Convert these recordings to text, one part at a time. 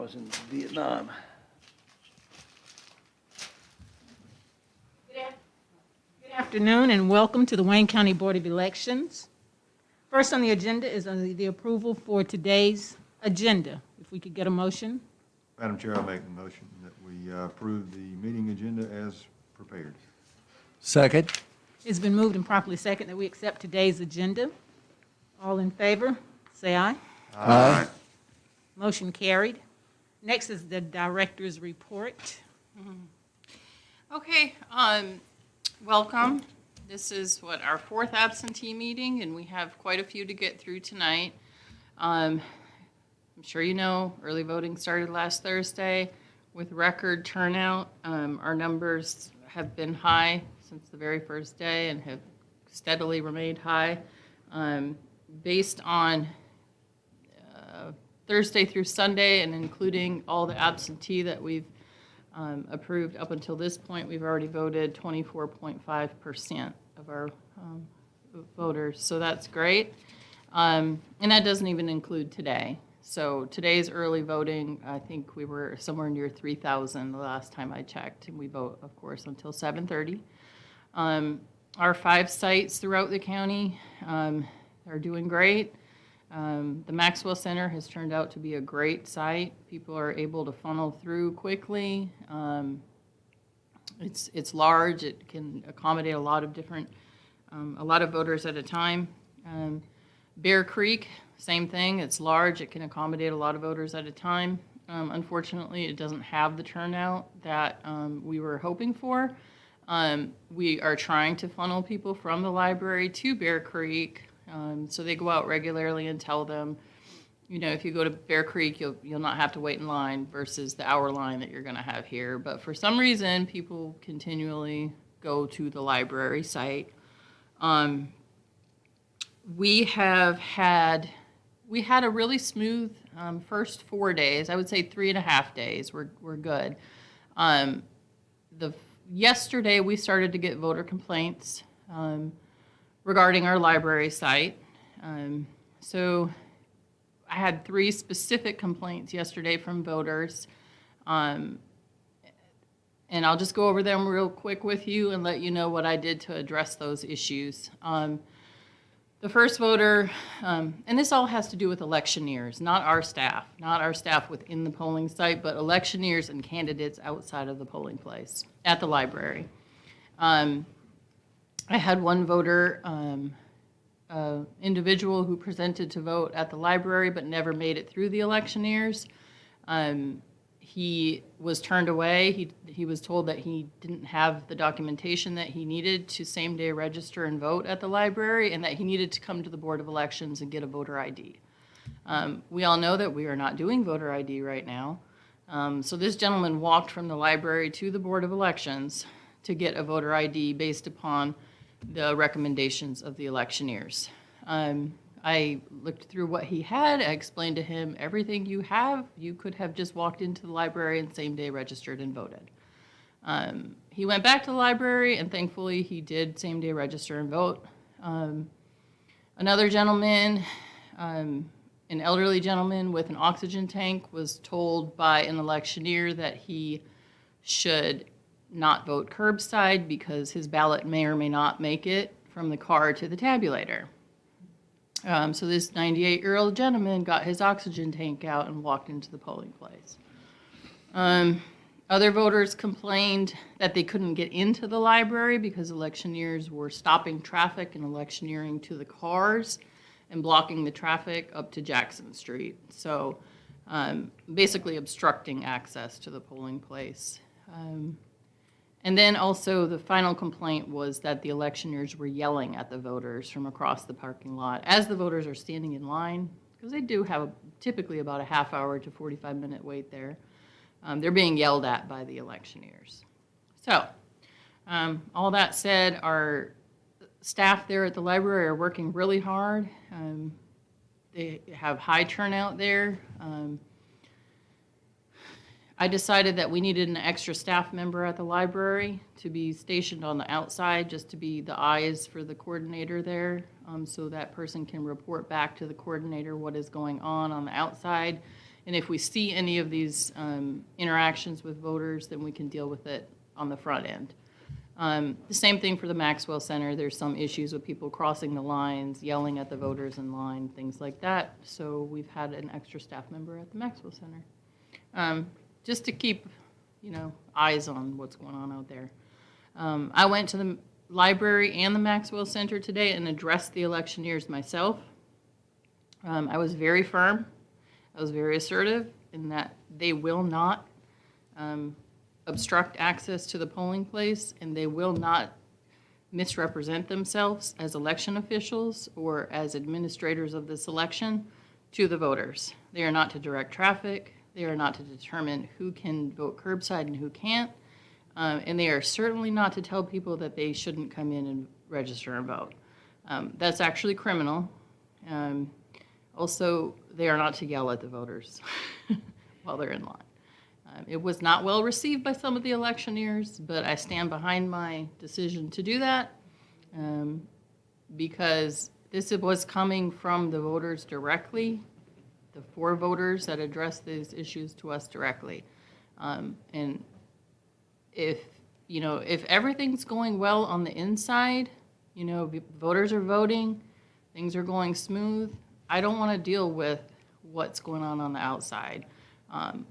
was in Vietnam. Good afternoon and welcome to the Wayne County Board of Elections. First on the agenda is the approval for today's agenda. If we could get a motion. Madam Chair, I make the motion that we approve the meeting agenda as prepared. Second. It's been moved and properly second that we accept today's agenda. All in favor, say aye. Aye. Motion carried. Next is the director's report. Okay, welcome. This is our fourth absentee meeting, and we have quite a few to get through tonight. I'm sure you know, early voting started last Thursday with record turnout. Our numbers have been high since the very first day and have steadily remained high. Based on Thursday through Sunday and including all the absentee that we've approved up until this point, we've already voted 24.5% of our voters, so that's great. And that doesn't even include today. So today's early voting, I think we were somewhere near 3,000 the last time I checked, and we vote, of course, until 7:30. Our 5 sites throughout the county are doing great. The Maxwell Center has turned out to be a great site. People are able to funnel through quickly. It's large. It can accommodate a lot of voters at a time. Bear Creek, same thing. It's large. It can accommodate a lot of voters at a time. Unfortunately, it doesn't have the turnout that we were hoping for. We are trying to funnel people from the library to Bear Creek. So they go out regularly and tell them, you know, if you go to Bear Creek, you'll not have to wait in line versus the hour line that you're going to have here. But for some reason, people continually go to the library site. We had a really smooth first 4 days. I would say 3.5 days were good. Yesterday we started to get voter complaints regarding our library site. So I had 3 specific complaints yesterday from voters. And I'll just go over them real quick with you and let you know what I did to address those issues. The first voter, and this all has to do with electioneers, not our staff within the polling site, but electioneers and candidates outside of the polling place at the library. I had one voter, individual who presented to vote at the library but never made it through the electioneers. He was turned away. He was told that he didn't have the documentation that he needed to same-day register and vote at the library, and that he needed to come to the Board of Elections and get a voter ID. We all know that we are not doing voter ID right now. So this gentleman walked from the library to the Board of Elections to get a voter ID based upon the recommendations of the electioneers. I looked through what he had. I explained to him, everything you have, you could have just walked into the library and same day registered and voted. He went back to the library, and thankfully he did same day register and vote. Another gentleman, an elderly gentleman with an oxygen tank, was told by an electioneer that he should not vote curbside because his ballot may or may not make it from the car to the tabulator. So this 98-year-old gentleman got his oxygen tank out and walked into the polling place. Other voters complained that they couldn't get into the library because electioneers were stopping traffic and electioneering to the cars and blocking the traffic up to Jackson Street. So basically obstructing access to the polling place. And then also the final complaint was that the electioneers were yelling at the voters from across the parking lot as the voters are standing in line, because they do have typically about a half-hour to 45-minute wait there. They're being yelled at by the electioneers. So all that said, our staff there at the library are working really hard. They have high turnout there. I decided that we needed an extra staff member at the library to be stationed on the outside, just to be the eyes for the coordinator there, so that person can report back to the coordinator what is going on the outside And if we see any of these interactions with voters, then we can deal with it on the front end. The same thing for the Maxwell Center. There's some issues with people crossing the lines, yelling at the voters in line, things like that. So we've had an extra staff member at the Maxwell Center, just to keep, eyes on what's going on out there. I went to the library and the Maxwell Center today and addressed the electioneers myself. I was very firm. I was very assertive in that they will not obstruct access to the polling place, and they will not misrepresent themselves as election officials or as administrators of this election to the voters. They are not to direct traffic. They are not to determine who can vote curbside and who can't. And they are certainly not to tell people that they shouldn't come in and register and vote. That's actually criminal. Also, they are not to yell at the voters while they're in line. It was not well received by some of the electioneers, but I stand behind my decision to do that because this was coming from the voters directly, the 4 voters that addressed these issues to us directly. And if everything's going well on the inside, voters are voting, things are going smooth, I don't want to deal with what's going on the outside.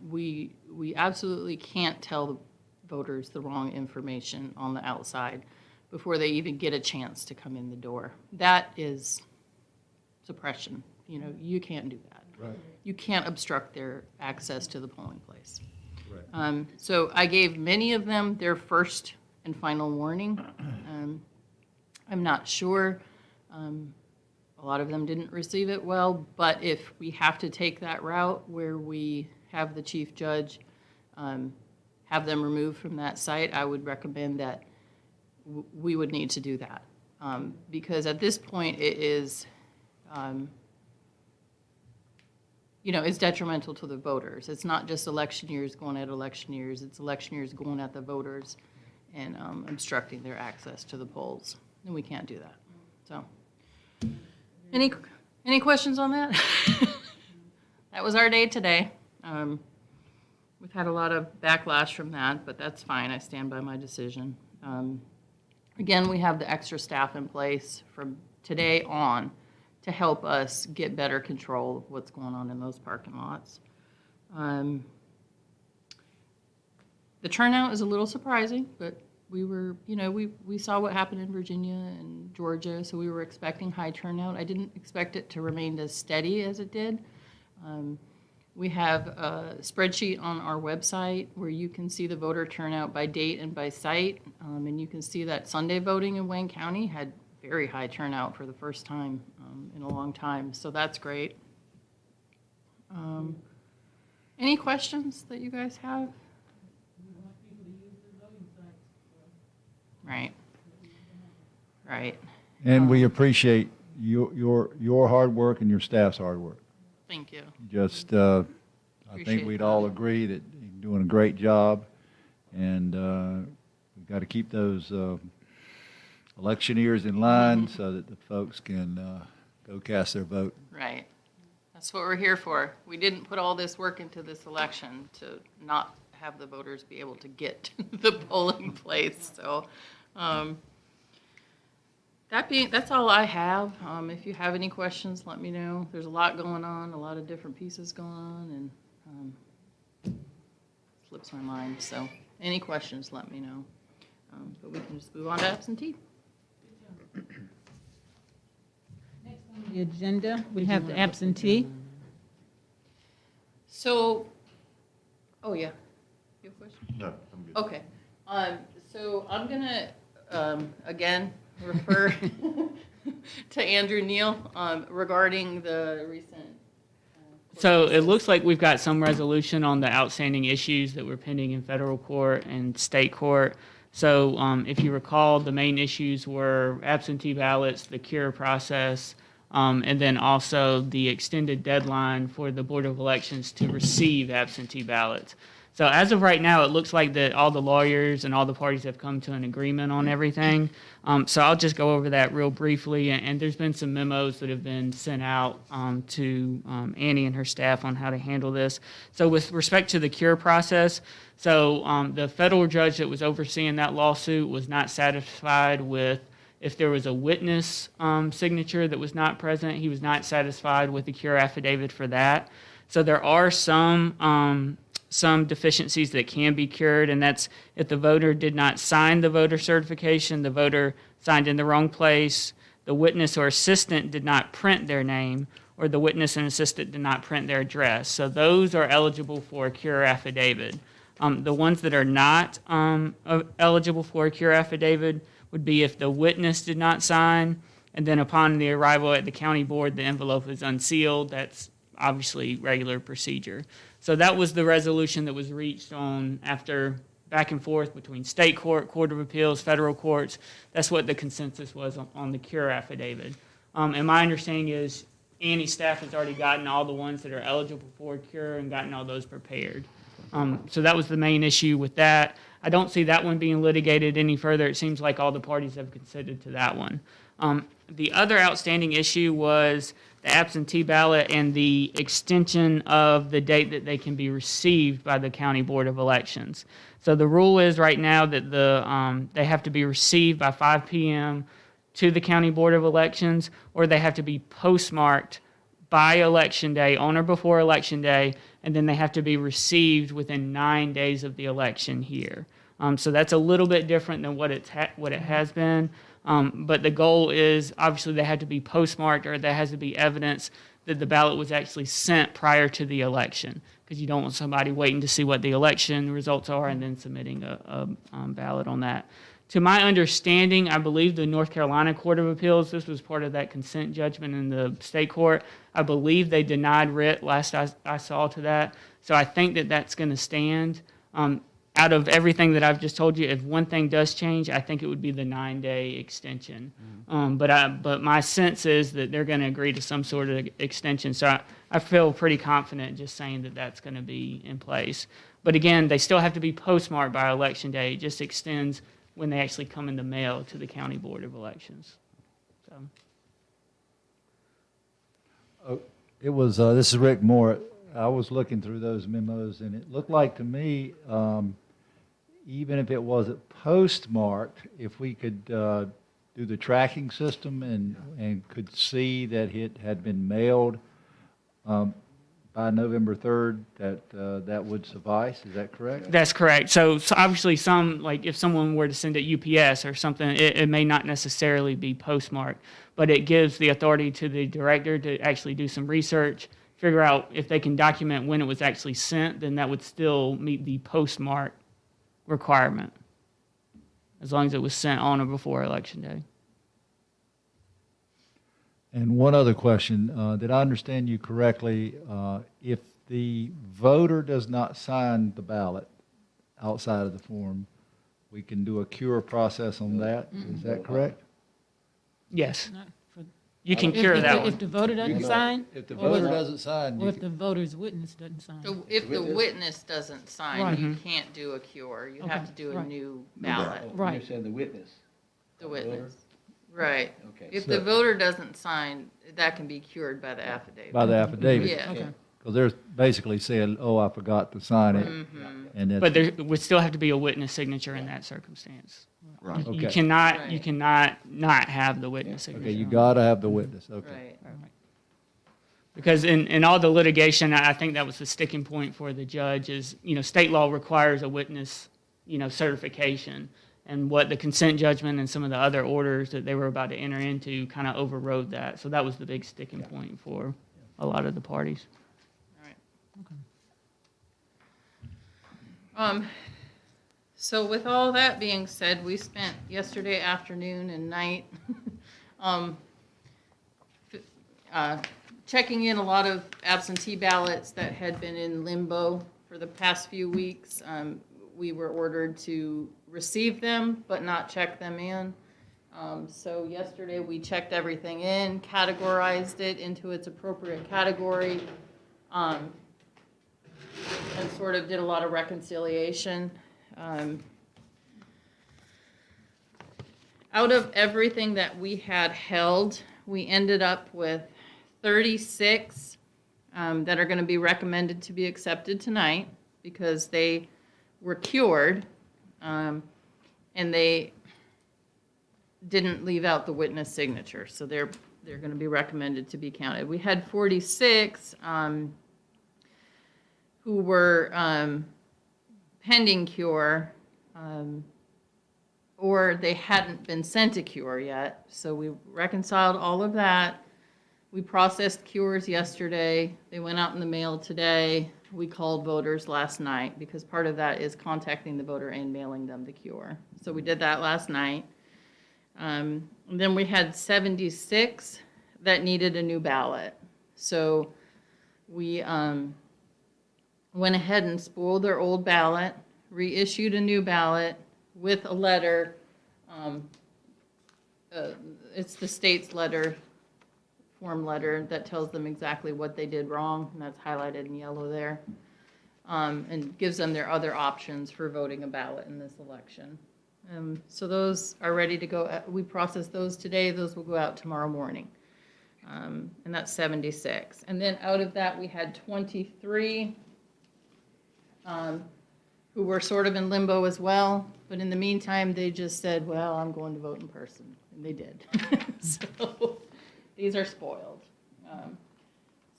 We absolutely can't tell the voters the wrong information on the outside before they even get a chance to come in the door. That is suppression. You can't do that. Right. You can't obstruct their access to the polling place. Right. So I gave many of them their first and final warning. I'm not sure. A lot of them didn't receive it well, but if we have to take that route where we have the chief judge have them removed from that site, I would recommend that we would need to do that. Because at this point it is, it's detrimental to the voters. It's not just electioneers going at electioneers, it's electioneers going at the voters and obstructing their access to the polls. And we can't do that. So, any questions on that? That was our day today. We've had a lot of backlash from that, but that's fine. I stand by my decision. Again, we have the extra staff in place from today on to help us get better control of what's going on in those parking lots. The turnout is a little surprising, but we were, we saw what happened in Virginia and Georgia, so we were expecting high turnout. I didn't expect it to remain as steady as it did. We have a spreadsheet on our website where you can see the voter turnout by date and by site, and you can see that Sunday voting in Wayne County had very high turnout for the first time in a long time, so that's great. Any questions that you guys have? Right. And we appreciate your hard work and your staff's hard work. Thank you. Just, I Appreciate think we'd that. all agree that you're doing a great job, and we've got to keep those electioneers in line so that the folks can go cast their vote. Right. That's what we're here for. We didn't put all this work into this election to not have the voters be able to get to the polling place. So that's all I have. If you have any questions, let me know. There's a lot going on, a lot of different pieces going on, and slips my mind. So any questions, let me know. But we can just move on to absentee. Next on the agenda, we have the absentee. So, oh yeah, you have a question? No, I'm good. Okay, so I'm gonna, again, refer to Andrew Neal, regarding the recent. So it looks like we've got some resolution on the outstanding issues that were pending in federal court and state court. So if you recall, the main issues were absentee ballots, the cure process, and then also the extended deadline for the Board of Elections to receive absentee ballots. So as of right now, it looks like that all the lawyers and all the parties have come to an agreement on everything. So I'll just go over that real briefly. And there's been some memos that have been sent out to Annie and her staff on how to handle this. So with respect to the cure process, so the federal judge that was overseeing that lawsuit was not satisfied with if there was a witness signature that was not present. He was not satisfied with the cure affidavit for that. So there are some deficiencies that can be cured, and that's if the voter did not sign the voter certification, the voter signed in the wrong place, the witness or assistant did not print their name, or the witness and assistant did not print their address. So those are eligible for a cure affidavit. The ones that are not eligible for a cure affidavit would be if the witness did not sign, and then upon the arrival at the county board, the envelope is unsealed. That's obviously regular procedure. So that was the resolution that was reached on after back and forth between state court, court of appeals, federal courts. That's what the consensus was on the cure affidavit. And my understanding is Annie's staff has already gotten all the ones that are eligible for a cure and gotten all those prepared. So that was the main issue with that. I don't see that one being litigated any further. It seems like all the parties have consented to that one. The other outstanding issue was the absentee ballot and the extension of the date that they can be received by the County Board of Elections. So the rule is right now that they have to be received by 5 p.m. to the County Board of Elections, or they have to be postmarked by Election Day, on or before Election Day, and then they have to be received within 9 days of the election here. So that's a little bit different than what it has been. But the goal is, obviously, they have to be postmarked, or there has to be evidence that the ballot was actually sent prior to the election, because you don't want somebody waiting to see what the election results are and then submitting a ballot on that. To my understanding, I believe the North Carolina Court of Appeals, this was part of that consent judgment in the state court, I believe they denied writ last I saw to that. So I think that that's going to stand. Out of everything that I've just told you, if one thing does change, I think it would be the 9-day extension. But my sense is that they're going to agree to some sort of extension. So I feel pretty confident just saying that that's going to be in place. But again, they still have to be postmarked by Election Day. It just extends when they actually come in the mail to the County Board of Elections. So. This is Rick Moore. I was looking through those memos, and it looked like to me, even if it wasn't postmarked, if we could do the tracking system and could see that it had been mailed by November 3rd, that would suffice. Is that correct? That's correct. So obviously like if someone were to send it UPS or something, it may not necessarily be postmarked, but it gives the authority to the director to actually do some research, figure out if they can document when it was actually sent, then that would still meet the postmark requirement, as long as it was sent on or before Election Day. And one other question, did I understand you correctly? If the voter does not sign the ballot outside of the form, we can do a cure process on that? Is that correct? Yes, Not for- you can If- cure if that the- one. If the voter doesn't sign, If the or voter if- doesn't sign, or you if the voter's witness doesn't sign. So if the witness doesn't sign, Right. you can't do a cure. You have Okay, to do a right. new ballot, Right. You said the witness. the witness. Right. Okay. If So- the voter doesn't sign, that can be cured by the affidavit. by the affidavit. Yeah. Okay. Because they're basically saying, oh, I forgot to sign it. Mm-hmm. And that's, But there would still have to be a witness signature in that circumstance. Right. You Okay. cannot, Right. you cannot not have the witness signature. okay, you got to have the witness, okay. Right. Because in all the litigation, I think that was the sticking point for the judge is, state law requires a witness, certification. And what the consent judgment and some of the other orders that they were about to enter into kind of overrode that. So that was the big sticking point for a lot of the parties. So with all that being said, we spent yesterday afternoon and night checking in a lot of absentee ballots that had been in limbo for the past few weeks. We were ordered to receive them, but not check them in. So yesterday, we checked everything in, categorized it into its appropriate category. and sort of did a lot of reconciliation. Out of everything that we had held, we ended up with 36 that are going to be recommended to be accepted tonight because they were cured, and they didn't leave out the witness signature, so they're going to be recommended to be counted. We had 46 who were pending cure, or they hadn't been sent a cure yet. So we reconciled all of that. We processed cures yesterday. They went out in the mail today. We called voters last night because part of that is contacting the voter and mailing them the cure. So we did that last night. And then we had 76 that needed a new ballot. So we went ahead and spooled their old ballot, reissued a new ballot with a letter. It's the state's letter, form letter, that tells them exactly what they did wrong, and that's highlighted in yellow there, and gives them their other options for voting a ballot in this election. So those are ready to go. We processed those today. Those will go out tomorrow morning. And that's 76. And then out of that, we had 23 who were sort of in limbo as well. But in the meantime, they just said, well, I'm going to vote in person. And they did. So these are spoiled.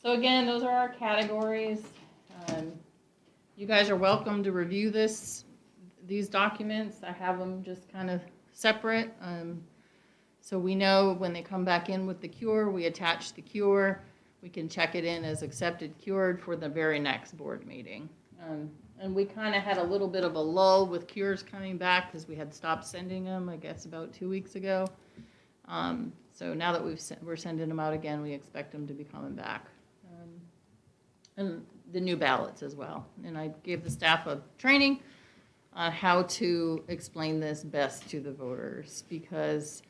So again, those are our categories. You guys are welcome to review these documents. I have them just kind of separate. So we know when they come back in with the cure, we attach the cure. We can check it in as accepted cured for the very next board meeting. And we kind of had a little bit of a lull with cures coming back because we had stopped sending them, I guess, about 2 weeks ago. So now that we're sending them out again, we expect them to be coming back. And the new ballots as well. And I gave the staff a training on how to explain this best to the voters, because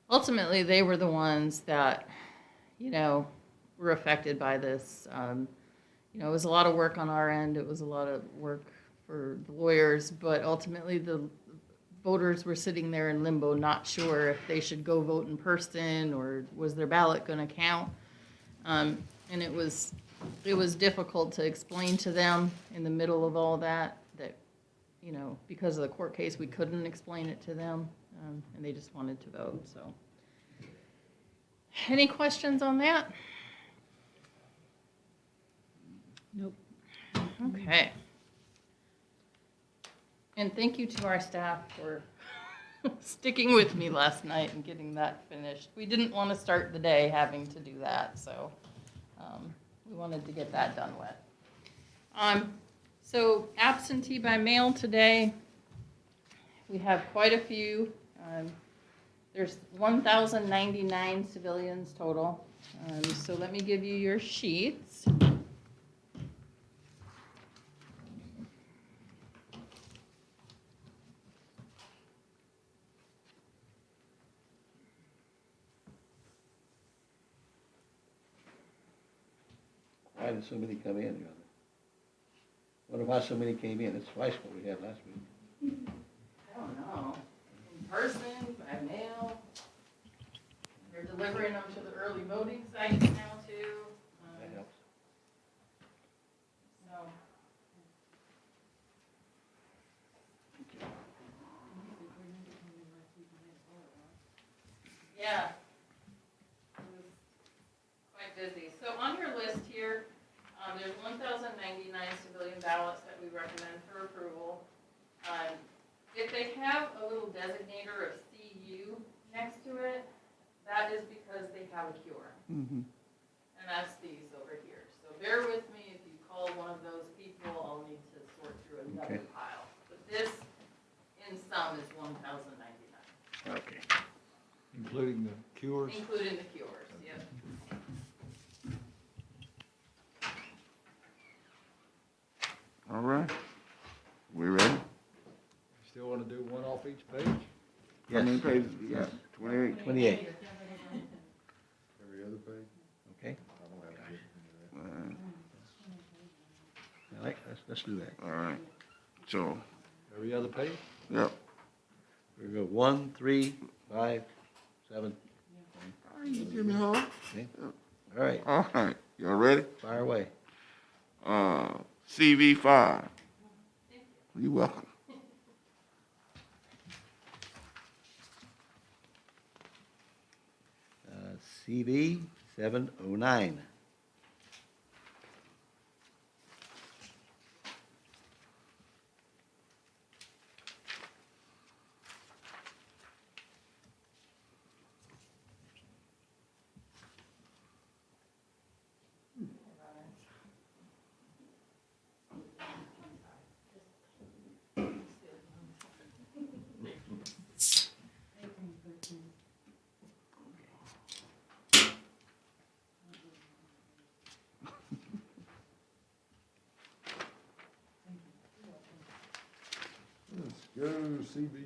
ultimately they were the ones that, were affected by this. It was a lot of work on our end. It was a lot of work for the lawyers, but ultimately the voters were sitting there in limbo, not sure if they should go vote in person or was their ballot going to count. And it was difficult to explain to them in the middle of all that, because of the court case, we couldn't explain it to them, and they just wanted to vote. So, any questions on that? Nope. Okay. And thank you to our staff for sticking with me last night and getting that finished. We didn't want to start the day having to do that, so we wanted to get that done with. So absentee by mail today, we have quite a few. There's 1,099 civilians total. So let me give you your sheets. Why did so many come in, Your Honor? Wonder why so many came in? It's twice what we had last week. I don't know. In person, by mail. They're delivering them to the early voting sites now too. That helps. So. Yeah. It was quite busy. So on your list here, there's 1,099 civilian ballots that we recommend for approval. If they have a little designator of CU next to it, that is because they have a cure. Mm-hmm. And that's these over here. So bear with me, if you call one of those people, I'll need to sort through another Okay. pile. But this, in sum, is 1,099, Okay. Including the cures? including the cures, yep. All right. We ready? Still want to do one off each page? How many pages? Yeah, 28. 28. Every other page? Okay. I don't have to get into that. All right. let's do that. All right. So, Every other page? yep. We go 1, 3, 5, 7. All right, you give me home. Okay. All right, All right. Y'all ready? fire away. CV5. You're welcome. CV 709. Let's go CB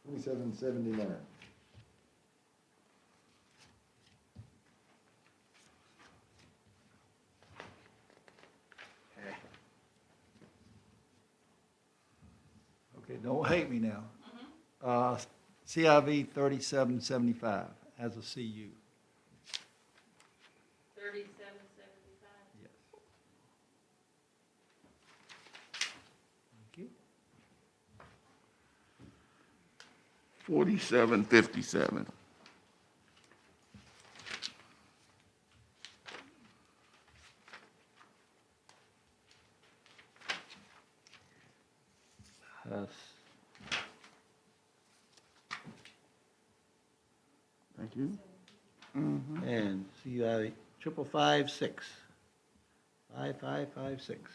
2779. Okay, don't hate me now. CIV 3775 as a CU. 3775. Yes. Thank you. 4757. Thank you. And CI 5556. 5556.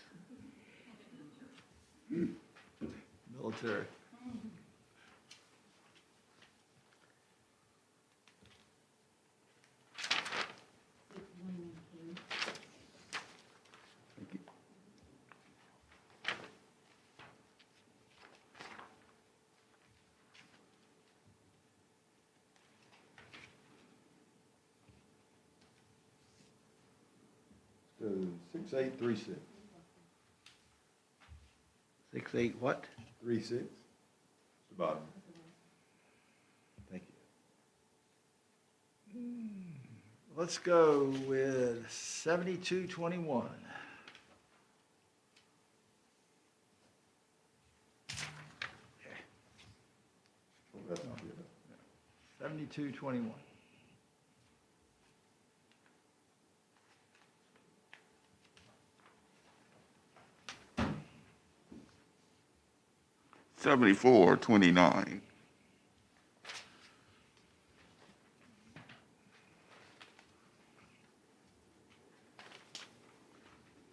Military. Thank you. So 6836. 68 what? 36. It's the bottom. Thank you. Let's go with 7221. Oh, that's not good. 7221. 7429.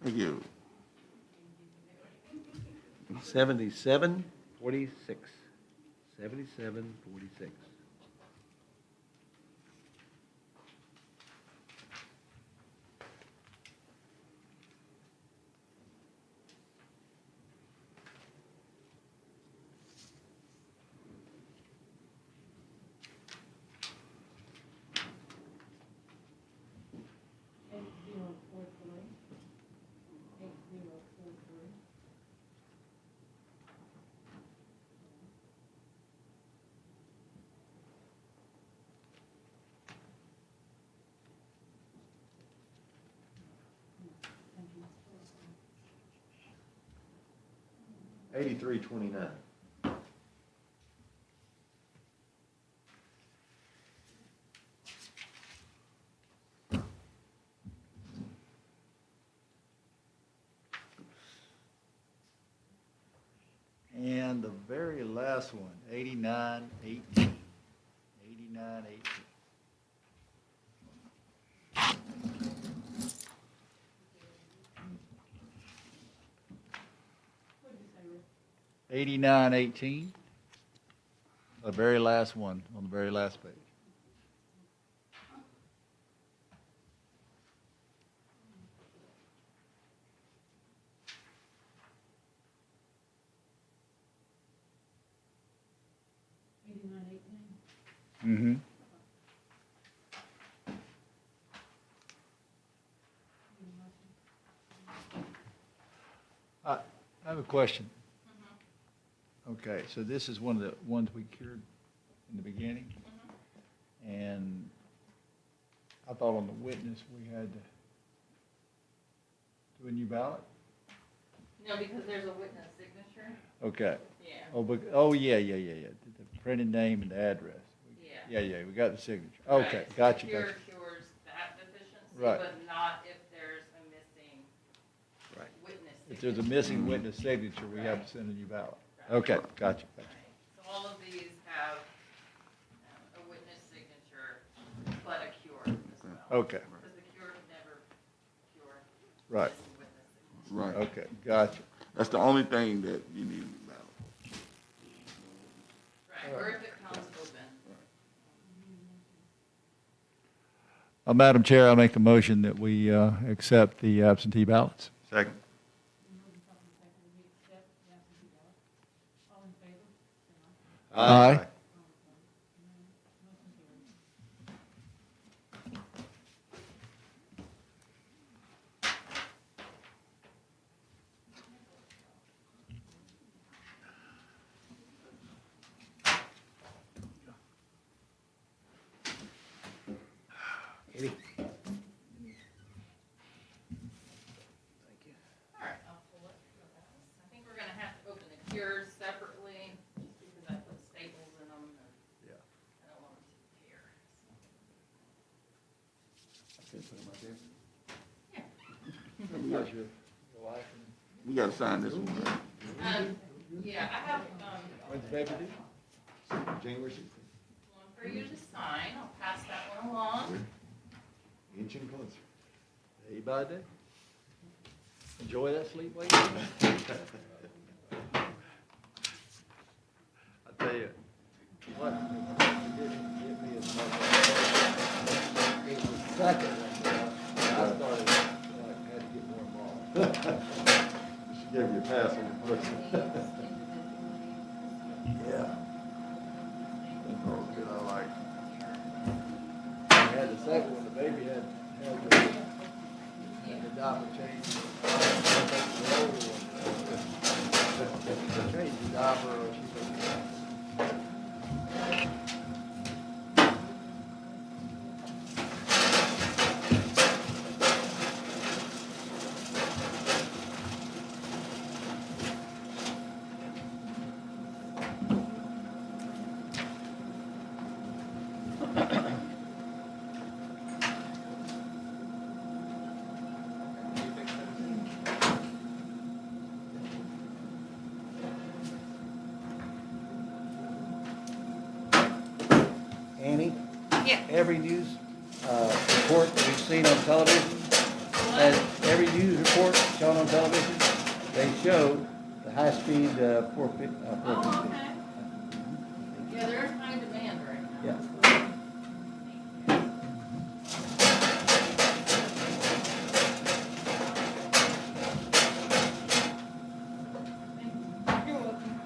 Thank you. 7746. 7746. Eighty-three 29. And the very last one, 8918. 8918. Eighty-nine 18. The very last one on the very last page. Mm-hmm. have a question. Okay, so this is one of the ones we cured in the beginning. And I thought on the witness, we had to do a new ballot? No, because there's a witness signature. Okay. Yeah. Oh, yeah. The printed name and the address. Yeah. Yeah, we got the signature. Okay, Right, so gotcha, the cure gotcha. cures that deficiency, Right. but not if there's a missing Right. witness If there's a signature. missing witness signature, we have to send a new ballot. Okay, gotcha. Right. So all of these have a witness signature, but a cure as well. Okay, Because the cure can never cure right, missing witness signature. Right. okay, gotcha. That's the only thing that you need about. Right, or if it comes open. Madam Chair, I make a motion that we accept the absentee ballots. Second. Aye. All right, I'll pull it. I think we're gonna have to open the cures separately, just because I put staples in them and Yeah. I don't want them to tear. Okay, put 'em out there. We gotta sign this one. Right? Yeah, I have, When's the baby due? January 16th. one for you to sign. I'll pass that one along. Inching closer. Day by day. Enjoy that sleep late. I tell you, what, it didn't give me as much. It was second one, I started, had to get more involved. She gave you a pass on the first one. Yeah. Oh, good, I like. I had the second one, the baby had the diaper change. The older one, changed the diaper, or she was. Annie, Yeah. every news report that we've seen on television, every news report shown on television, they show the high-speed 450. Oh, okay. Yeah, they're in high demand right now. Yeah. You're welcome.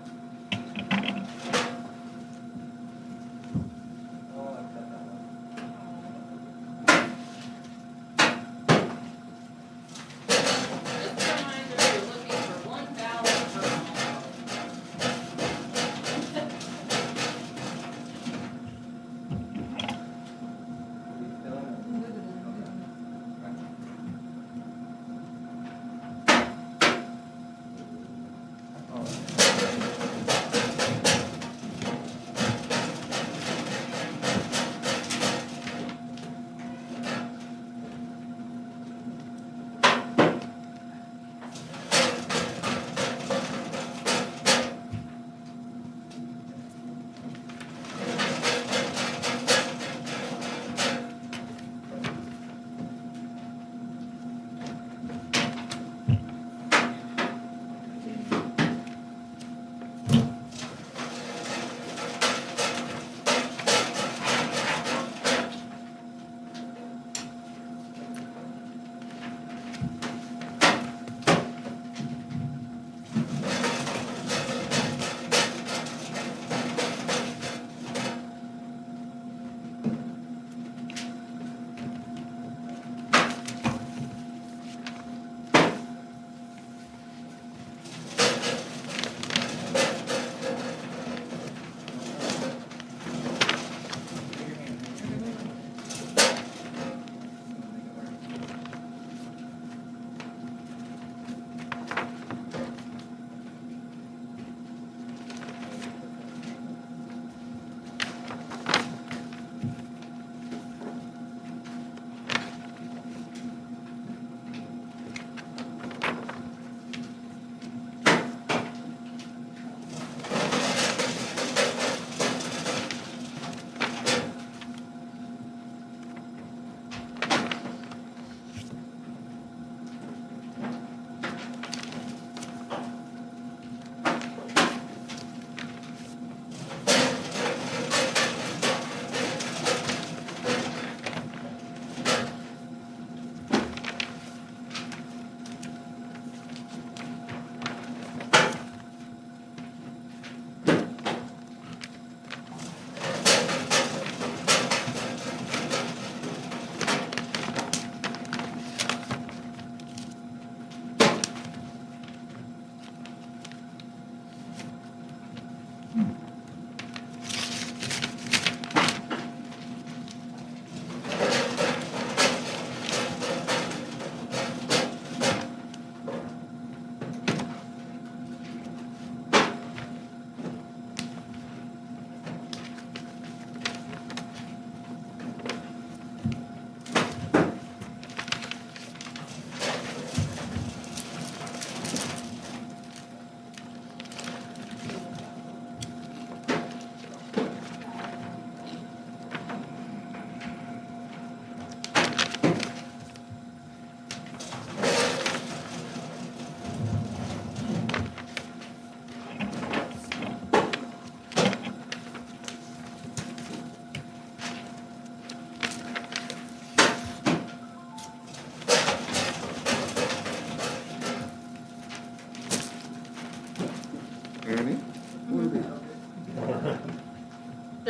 Just a reminder, you're looking for one ballot per home.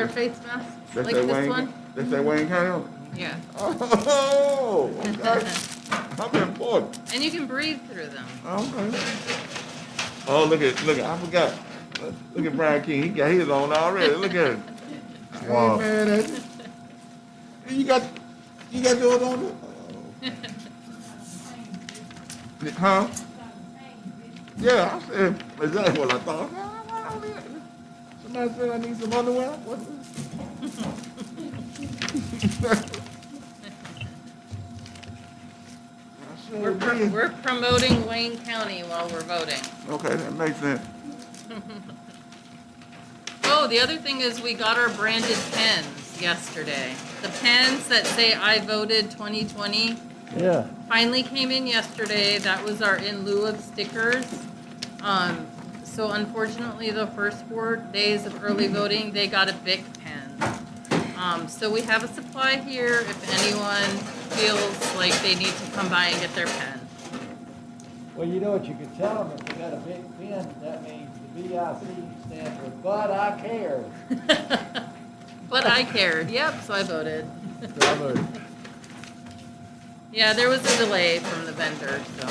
Their face masks, They like say this Wayne, one? they say Wayne County on it? Yeah. Oh, okay. I'm important. And you can breathe through them. Okay. Oh, look at, I forgot. Look at Brian King. He got his on already. Look at him. Wow. Hey, man, you got yours on it? Oh. Huh? Yeah, I said exactly what I thought. Somebody said I need some underwear. What? I sure did. We're promoting Wayne County while we're voting. Okay, that makes sense. Oh, the other thing is we got our branded pens yesterday. The pens that say I voted 2020 Yeah. finally came in yesterday. That was our in lieu of stickers. So unfortunately, the first 4 days of early voting, they got a Bic pen. So we have a supply here if anyone feels like they need to come by and get their pen. Well, you know what you could tell them, if they got a big pen, that means the BIC stands for But I Care. But I cared. Yep, so I voted. So I voted. Yeah, there was a delay from the vendor, so.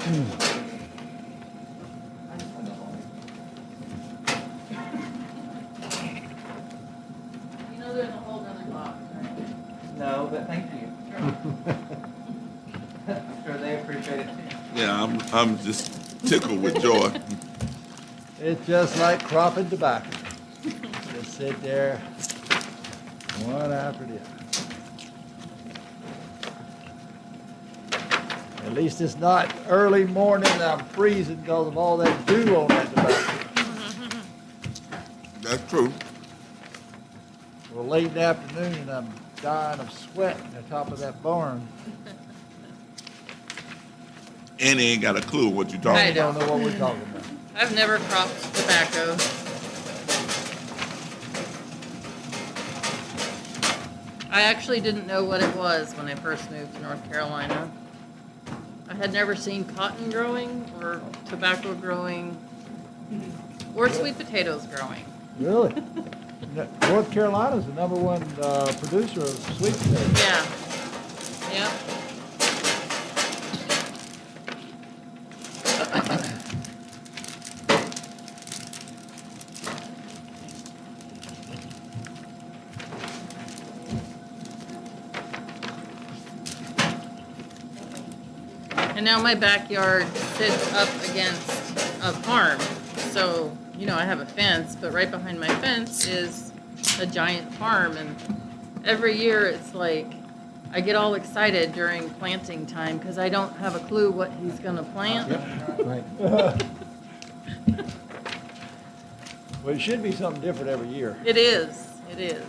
You know there's a whole other box, right? No, but thank you. I'm sure they appreciate it too. Yeah, I'm just tickled with joy. It's just like cropping tobacco. Just sit there, one after the other. At least it's not early morning, I'm freezing because of all that dew on that tobacco. That's true. Well, late in the afternoon, and I'm dying of sweat on the top of that barn. And he ain't got a clue what you're I talking I about. don't know what we're talking about. I've never cropped tobacco. I actually didn't know what it was when I first moved to North Carolina. I had never seen cotton growing or tobacco growing or sweet potatoes growing. Really? North Carolina's the #1 producer of sweet potatoes. Yeah. Yep. And now my backyard sits up against a farm. So, you know, I have a fence, but right behind my fence is a giant farm. And every year it's like I get all excited during planting time because I don't have a clue what he's gonna plant. Right. Well, it should be something different every year. It is, it is.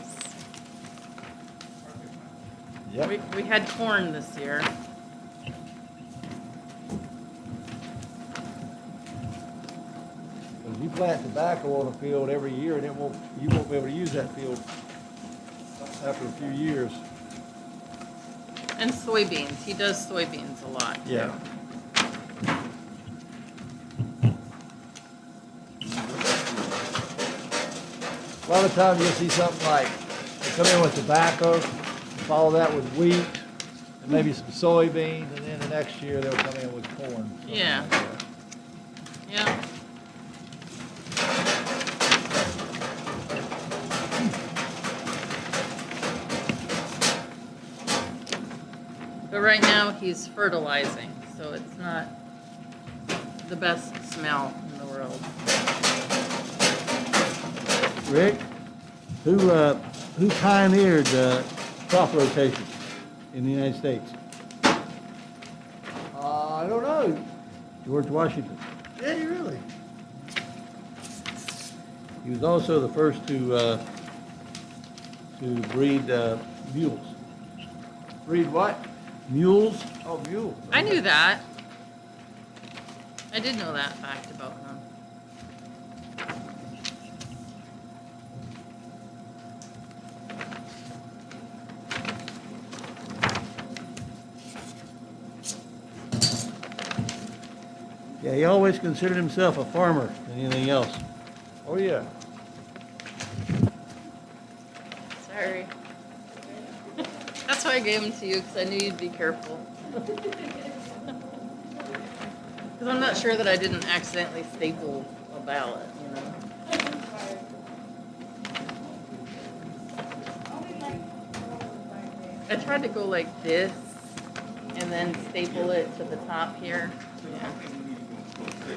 Yep. We had corn this year. If you plant tobacco on a field every year, and you won't be able to use that field after a few years. And soybeans, he does soybeans a lot. Yeah. A lot of times you'll see something like, they come in with tobacco, follow that with wheat, and maybe some soybeans, and then the next year they'll come in with corn. something Yeah. like that. Yeah. But right now, he's fertilizing, so it's not the best smell in the world. Rick, who pioneered crop rotation in the United States? I don't know. George Washington. Yeah, really? He was also the first to breed mules. Read what? Mules? Oh, mule. I knew that. I did know that fact about him. Yeah, he always considered himself a farmer than anything else. Oh, yeah. Sorry. That's why I gave them to you, because I knew you'd be careful. Because I'm not sure that I didn't accidentally staple a ballot, you know? I tried to go like this and then staple it to the top here. Yeah. No.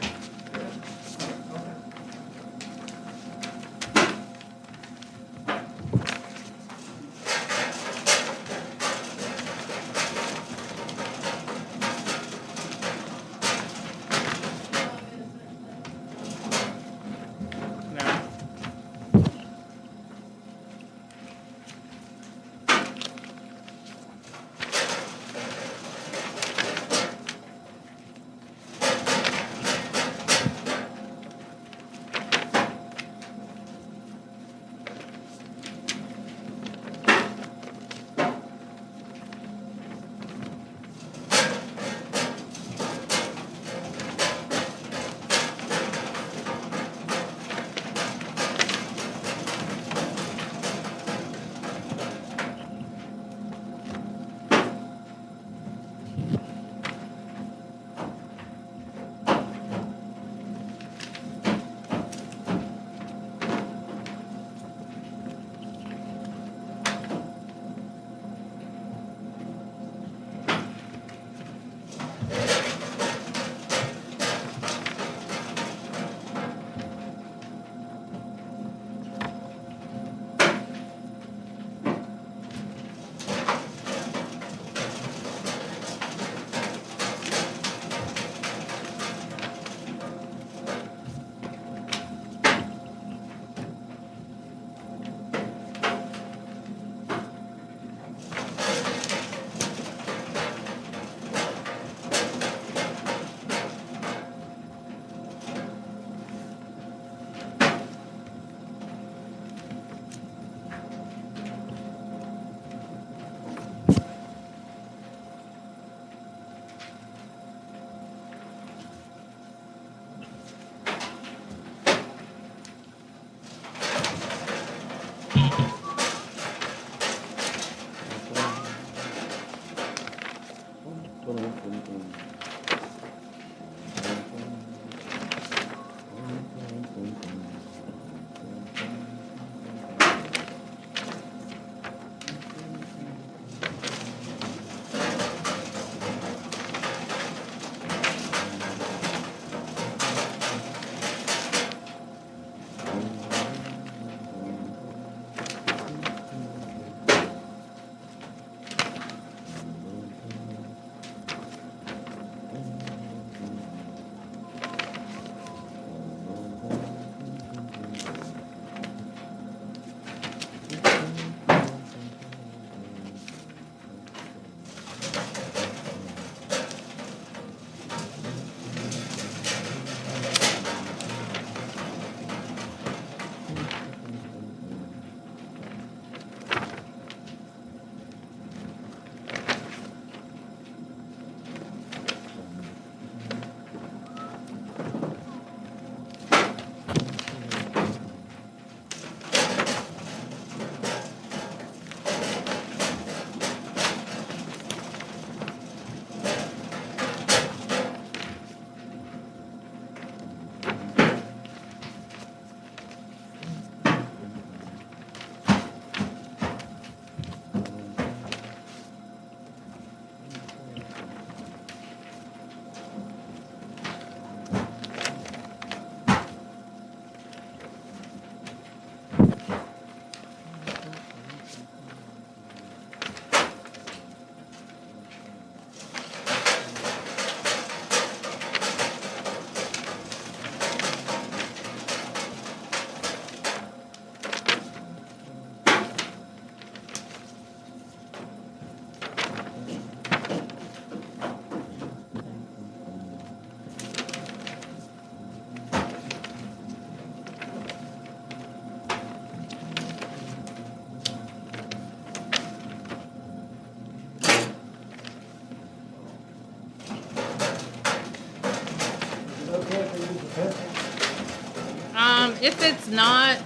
If it's not,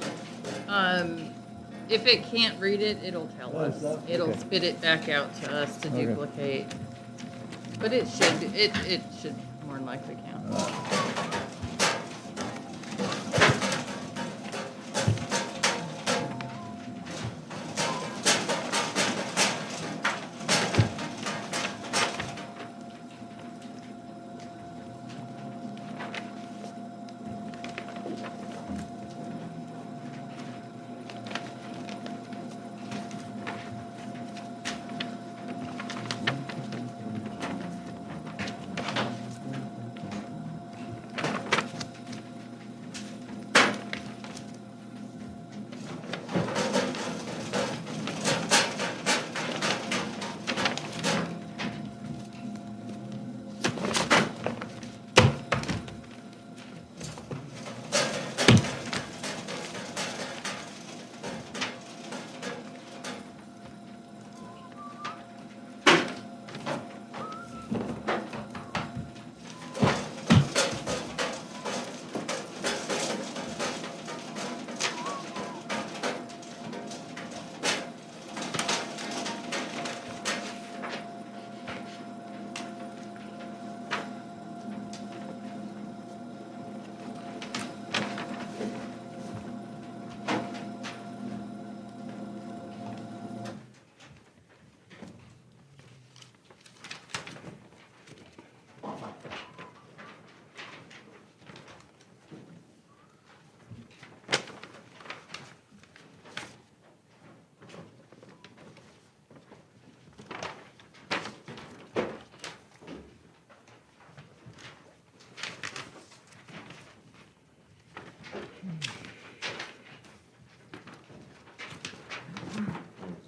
if it can't read it, it'll tell Oh, us. so? It'll Okay. spit it back out to us to Okay. duplicate. But it should more than likely count.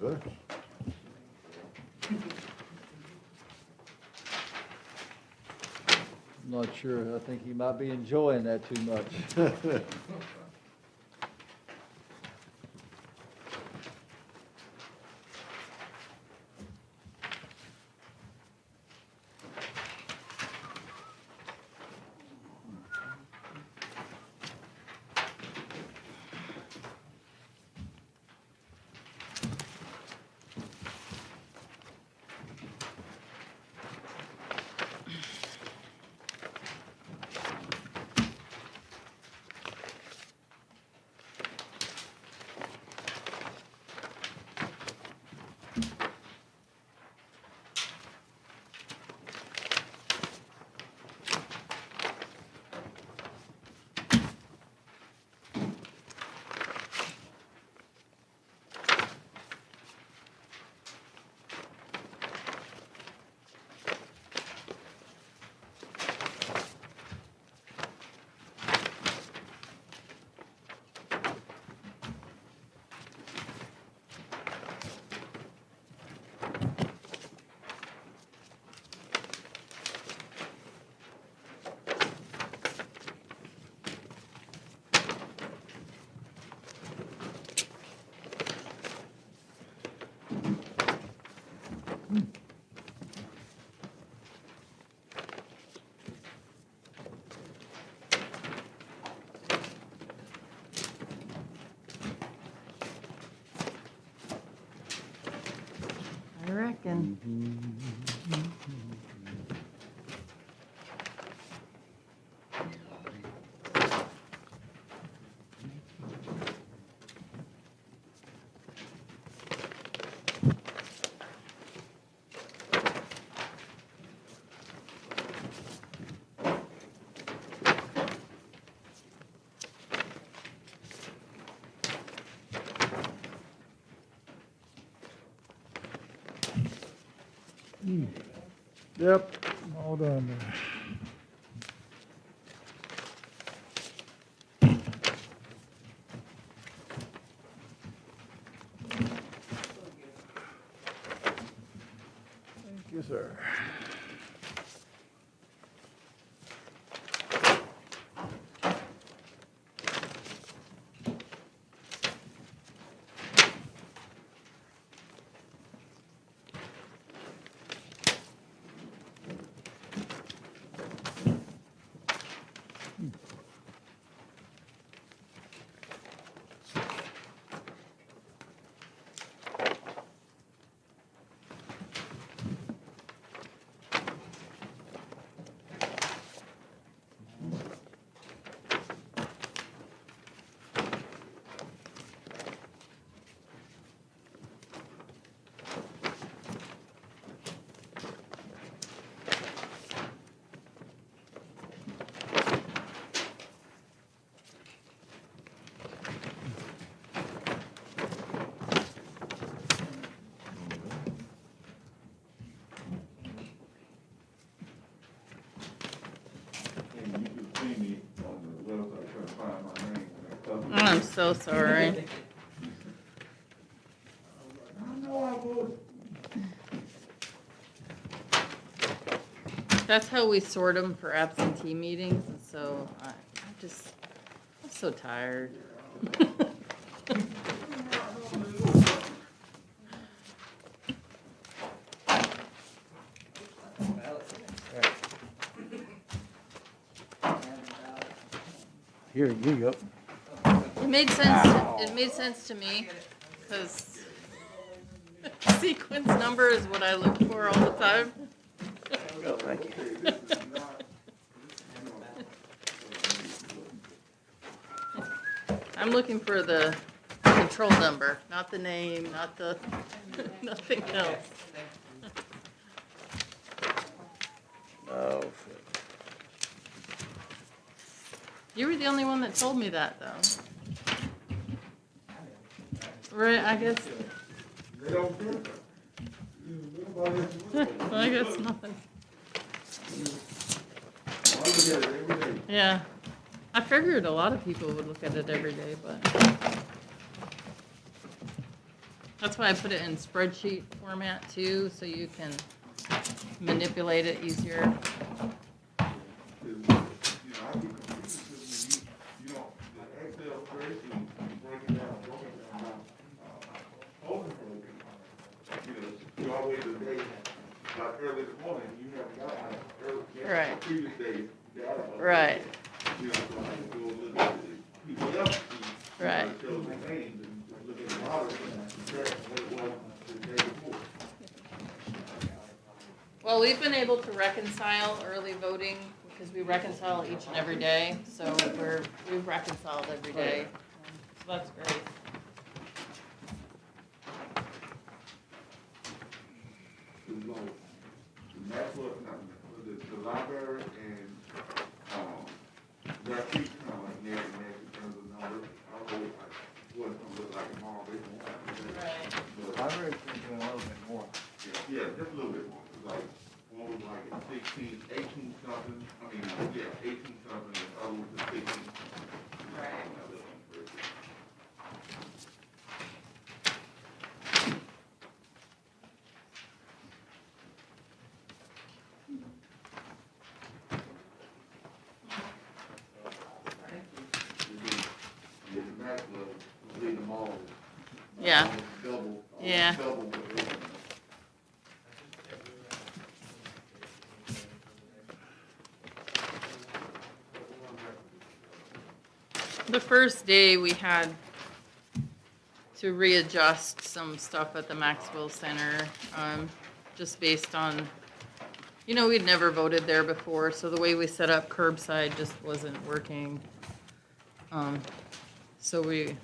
What's that? I'm not sure. I think he might be enjoying that too much. I reckon. Yep, all done there. Thank you, sir. so sorry. That's how we sort them for absentee meetings, and so I'm so tired. Here, you go. It made sense to me, because sequence number is what I look for all the time. Oh, thank you. I'm looking for the control number, not the name, not the, nothing else. Oh, You were the only one that told me that, though. Right, I guess. They don't care. Nobody else is looking. I guess not. I look at it every day. Yeah. I figured a lot of people would look at it every day, but. That's why I put it in spreadsheet format too, so you can manipulate it easier. I get confused because you don't, the Excel spreadsheet, you break it down open you always the day, like early this morning, you haven't got Right. previous days data. Right, You know, so I can go look at the people else, right. shows the names and look at the models and compare what it was the day before. Well, we've been able to reconcile early voting because we reconcile each and every day. So we've reconciled every day. So that's great. That's what, the library and, that piece kind of like neck and neck in terms of numbers. I don't know what it's gonna look like tomorrow, but Right. library's been doing a little bit more. yeah, just a little bit more. It's like, one was like 18 something, 18 something, and the other was the 16. Right. The max level, lead them all. Yeah. Double. Yeah. Double what it is. The first day we had to readjust some stuff at the Maxwell Center, just based on, we'd never voted there before, so the way we set up curbside just wasn't working. So we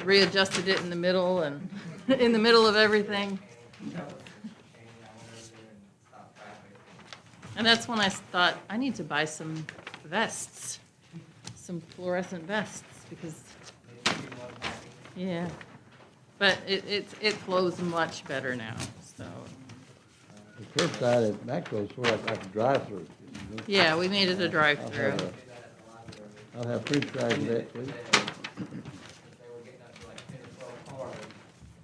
readjusted it in the middle and in the middle of everything. And that's when I thought, I need to buy some vests, some fluorescent vests, because, yeah. But it flows much better now, so. The curbside at Maxwell's sort of like a drive-through. Yeah, we made it a I'll drive-through. have French fries with that, please. They were getting up to like 10 or 12 cars,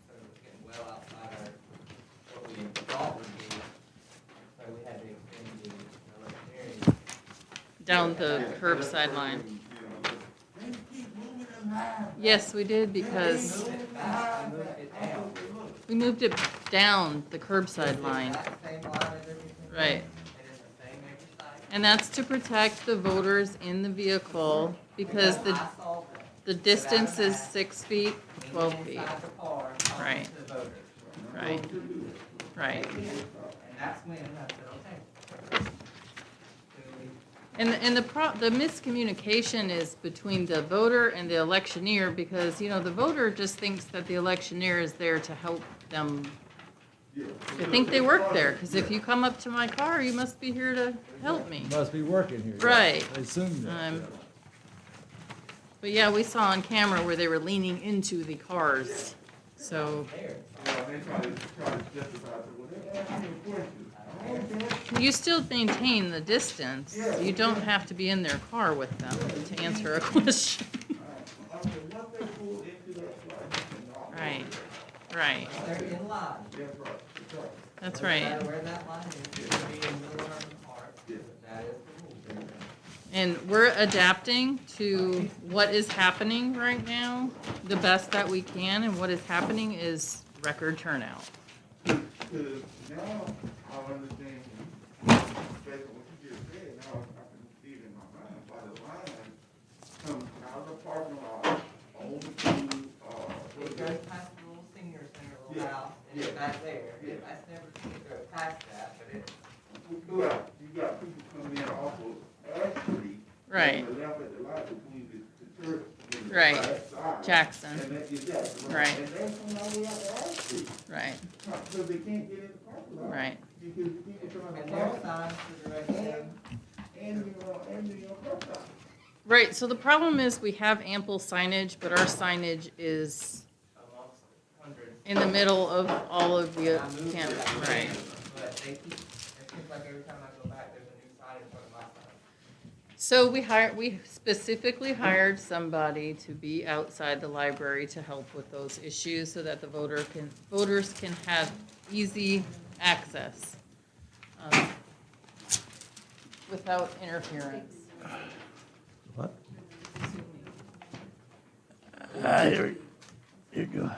so it was getting well outside what we thought would be. So we had to extend the electioneering. Down the curbside line. Yes, we did, because we moved it down the curbside line. That's the same line as everything. Right. It is the same every side. And that's to protect the voters in the vehicle, because I saw that. the distance is 6 feet, 12 feet. Inside the car, talking Right. to the voters. Right, right. And that's when I said, okay. And the miscommunication is between the voter and the electioneer, because, the voter just thinks that the electioneer is there to help them. They think they work there, because if you come up to my car, you must be here to help me. Must be working here. Right. I assume that. But yeah, we saw on camera where they were leaning into the cars, so. They try to justify, well, they're asking you questions. You still maintain the distance. You don't have to be in their car with them to answer a question. pull into that slide. And all Right, over right, They're in line. there. That's right, that's right. that's No right. matter where that line is, it could be in Middle Irving Park, that is the rule. And we're adapting to what is happening right now the best that we can, and what is happening is record turnout. Cause now I understand, based on what you just said, now I can see it in my mind, by the line comes out of the parking lot, over to, what It is goes that? past the little senior center, Yeah, little house, and it's yeah, back there. yeah. That's never, it goes past that, but it, You got people coming in off of Ash Street. Right. On the left at the light between the church and the Right. back side. Jackson. And that is Jackson. Right. And they come all the way out to Ash Street, Right, because they can't get in the parking lot. right. Because the people trying and to there's park, signs to direct them. and the cross out. Right, so the problem is we have ample signage, but our signage is Amongst hundreds. in the middle of all of the I moved campus, it, right? But they keep, it seems like every time I go back, there's a new sign in front of my sign. So we specifically hired somebody to be outside the library to help with those issues so that the voters can have easy access without interference. What? Here you go.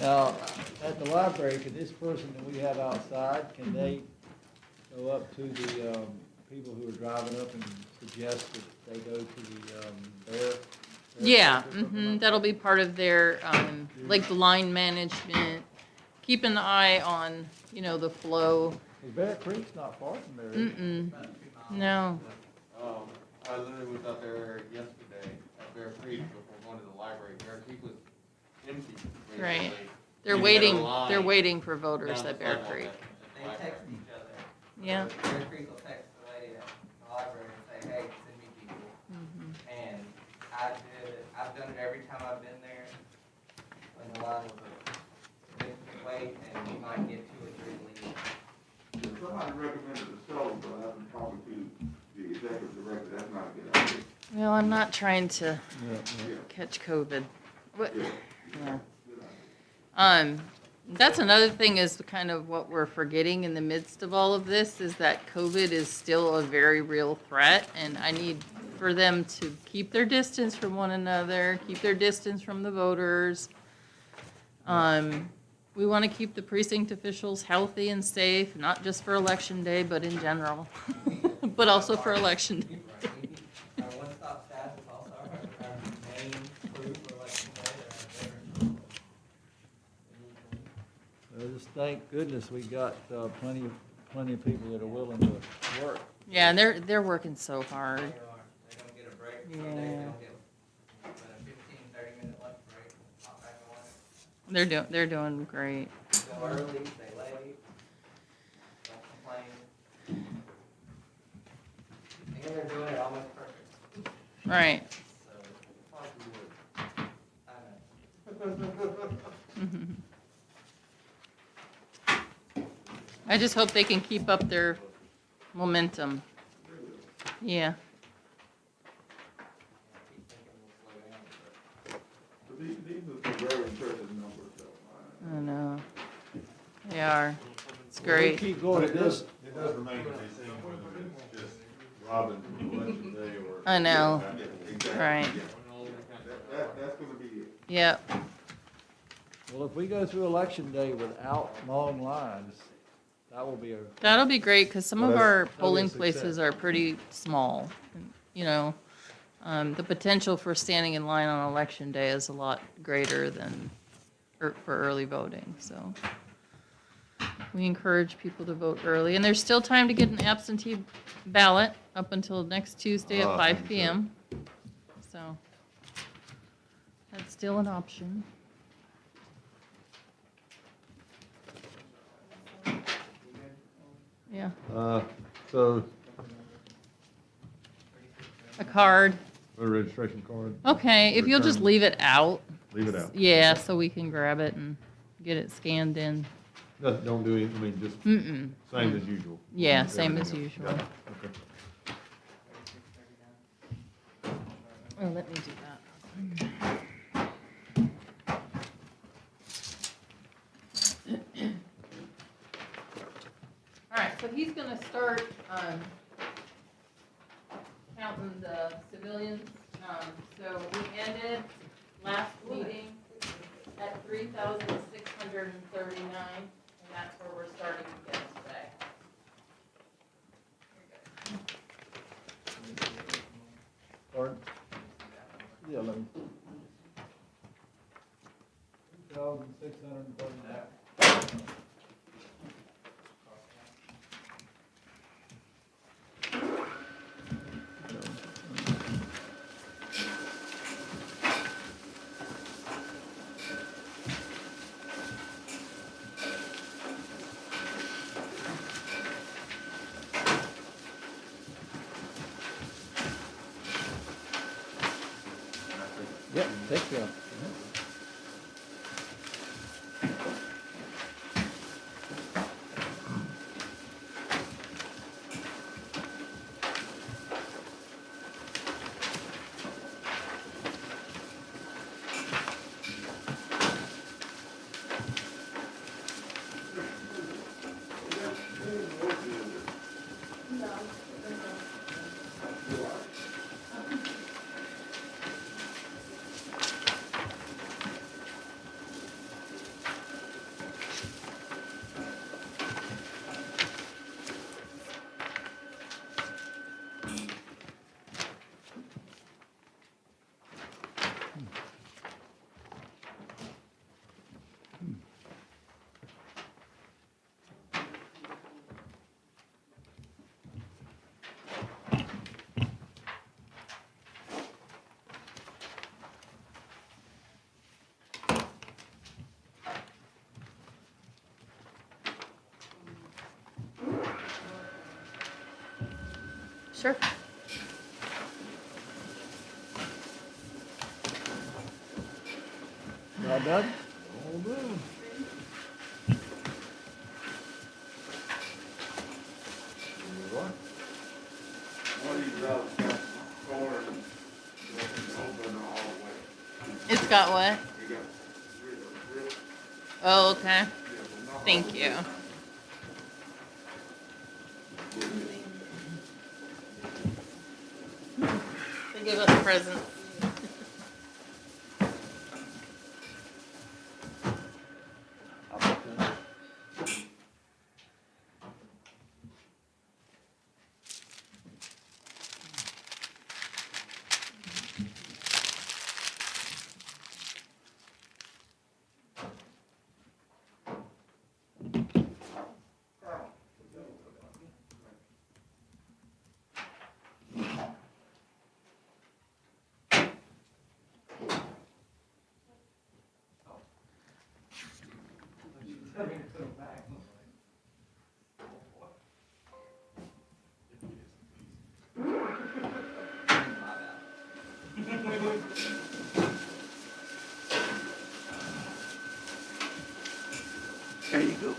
Now, at the library, could this person that we have outside, can they go up to the people who are driving up and suggest that they go to the Bear? Yeah, Place or something like that'll be part of their, like the line management, keep an eye on, the flow. that? Bear Creek's not far from there. is it? Mm-mm, no, I literally was out there yesterday at Bear Creek before going to the library. Bear Creek was empty, basically. Right. You had a line They're waiting for voters down at the Bear sidewalk Creek. at the They library. text each other. Yeah. Bear Creek will text the lady at the library and say, hey, send me people. And I've done it every time I've been there, when the line was a big wait, and you might get 2 or 3 leads. If somebody recommended a show, but I've been talking to the executive director, that's not a good idea. Well, I'm not trying to Yeah, catch COVID. What? yeah. Yeah. Good idea. That's another thing is kind of what we're forgetting in the midst of all of this is that COVID is still a very real threat, and I need for them to keep their distance from one another, keep their distance from the voters. We want to keep the precinct officials healthy and safe, not just for election day, but in general, but also for election day. Our one-stop staff is also our main crew for election day. Well, just thank goodness we got plenty of people that are willing to work. Yeah, and they're working so hard. They are. They don't get a break. Some days they Yeah. don't get but a 15, 30-minute lunch break, hop back on. They're doing great. Go early, stay late, don't complain. And they're doing it almost perfect, Right. so thought we would. I know. I just hope they can keep up their momentum. Yeah. Keep thinking we'll slow down, But these are some very impressive numbers, though. I know. They are. It's Well, we great. keep But going it at this. does remain to be seen whether it's just robbing election day or. I know. Yeah, exactly. Right. Yeah. That's gonna be it. Yep. Well, if we go through election day without long lines, that will be a, That'll be great because some Well, of that's- our that'll be a polling success. places are pretty small. You know, the potential for standing in line on election day is a lot greater than for early voting, so. We encourage people to vote early, and there's still time to get an absentee ballot up until next Tuesday at Oh, 5 thank you. PM. So, that's still an option. Yeah, So, a card. a registration card, Okay, if you'll just Return. leave it out. leave it out. Yeah, so we can grab it and get it scanned in. No, don't do anything, I mean, just Mm-mm. same as usual. Yeah, same as Everything else. usual. Got it. Okay. Oh, let me do that. All right, so he's gonna start, counting the civilians. So we ended last meeting at 3,639, and that's where we're starting again today. Pardon? Yeah, let me. 2,639. Yep, take care. Sure. All done? All done. All right. One of these routes got corn that can open all the way. It's got what? You got zip, Oh, okay. yeah, but not all Thank the you. way. They give us presents. There you go.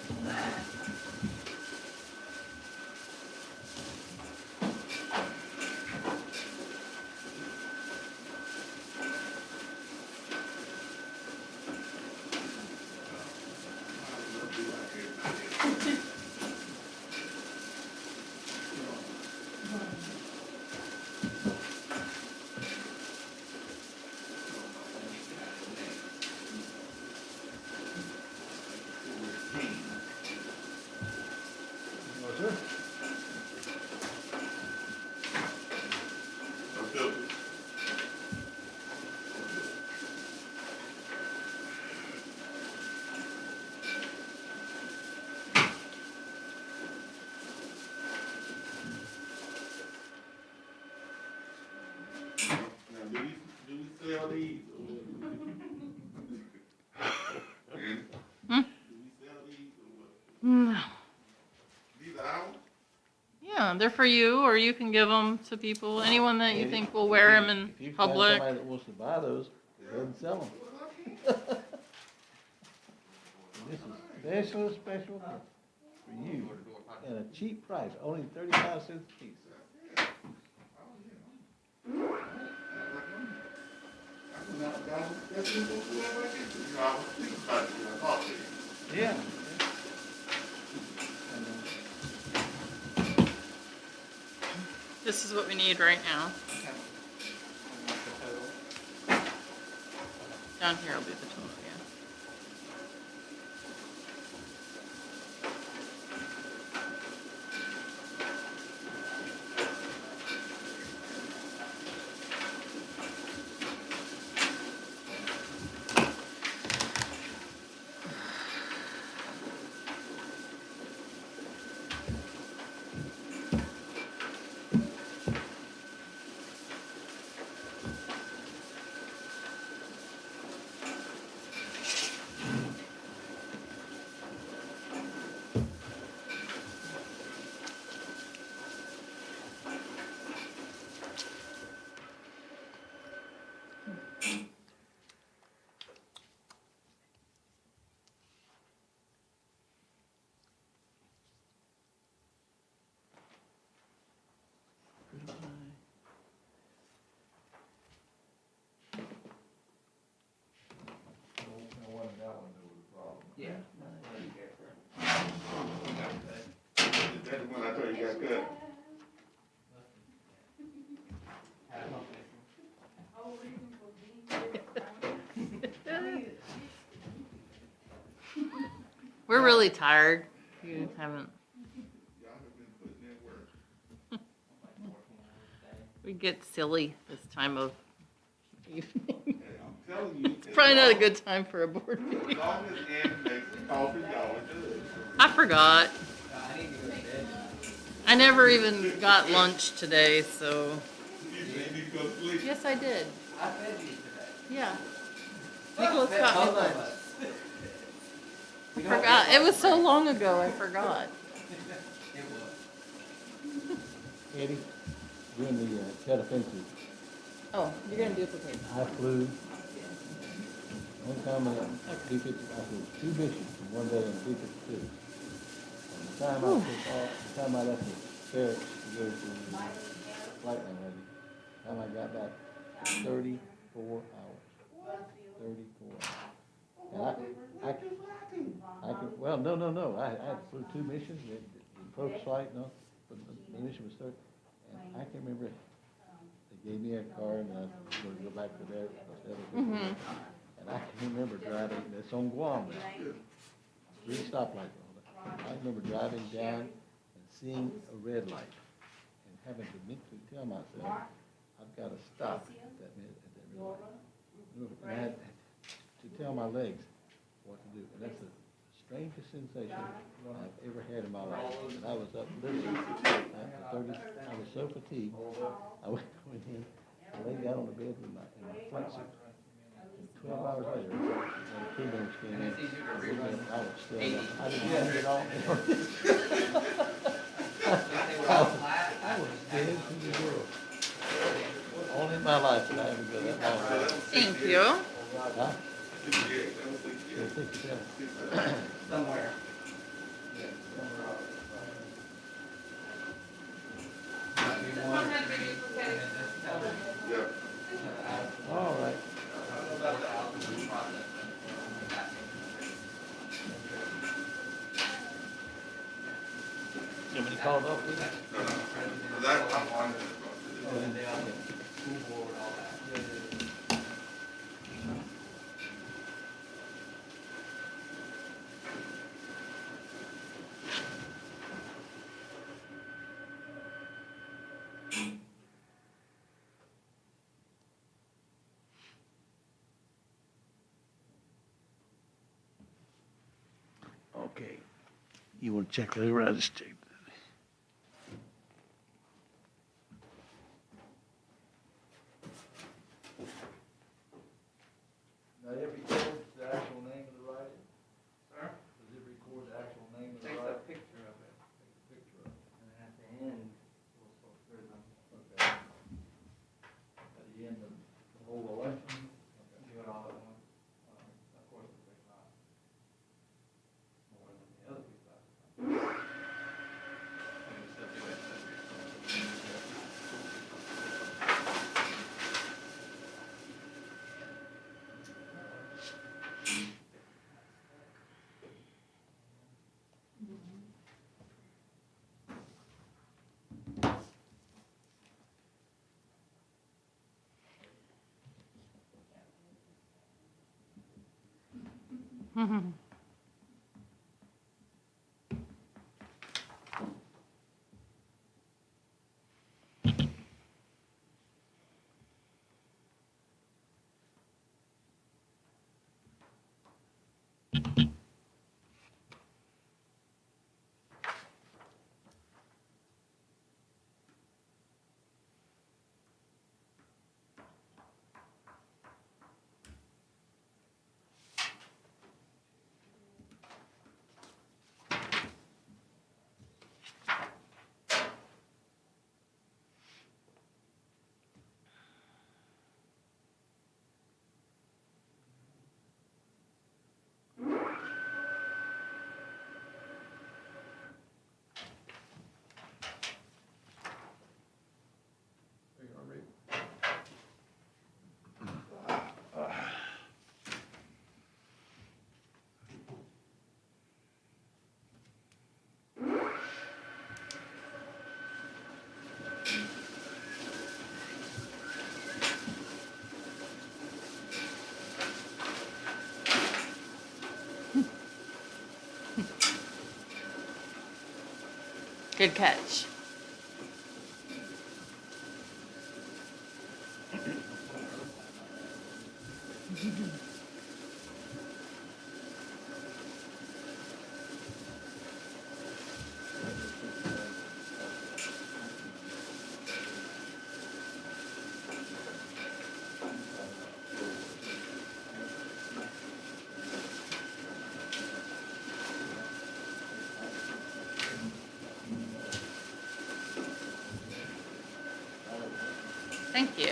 they're for you, or you can give them to people, anyone that you think will wear them in If you find public. somebody that wants to buy those, go ahead and sell them. This is special for you, at a cheap price, only 35 cents a piece. Yeah. This is what we need right now. Down here will be the total, yeah. Yeah. That's the one I told you got cut. We're really tired. You haven't. Y'all have been putting in work. We get silly this time of evening. Hey, I'm telling you. It's probably not a good time for a board As meeting. long as Ann makes the coffee, y'all are good. I forgot. I need to go to bed. I never even got lunch today, so. You need to go to sleep. Yes, I did. I fed you today. Yeah. Nicholas got me Both of lunch. us. I forgot. It was so long ago, I forgot. It was. Eddie, during the Tet Offensive, Oh, you're gonna duplicate. I flew, one time I B-50, I flew 2 missions in one day in B-52. And the time I took off, the time I left the barracks to go to flight line ready, the time I got back, 34 hours. 34 hours. And I could, well, no, I flew 2 missions, the approach flight, no, but the mission was 30, and I can remember, they gave me a car and I was going to go back to there. And I can remember driving, it's on Guam now, 3 stoplights. I remember driving down and seeing a red light and having to mentally tell myself, I've got to stop at that red light. And I had to tell my legs what to do. And that's the strangest sensation I've ever had in my life. And I was up literally after 30, I was so fatigued, I went in, I laid down on the bed in my front seat. And 12 hours later, when the crew members came in, I was still up. I didn't get it all. I was dead to the world. Only in my life did I ever go that long. Thank you. Huh? 67. Somewhere. All right. You want me to call it off, please? I'm on this. School board, all that. Okay. You want to check that over? I just checked. Now, it records the actual name of the writer? Does it record the actual name of the Takes writer? a picture of it. Take a picture of it. And at the end, Good catch. Thank you.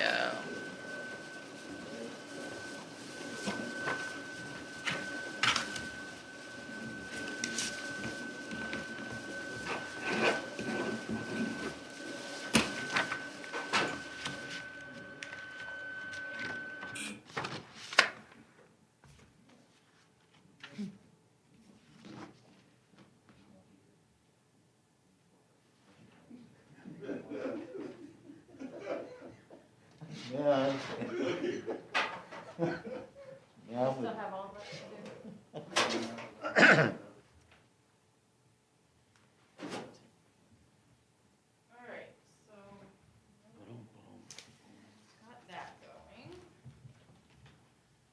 Yeah. Yeah, I'm with have all that All right, so got that going.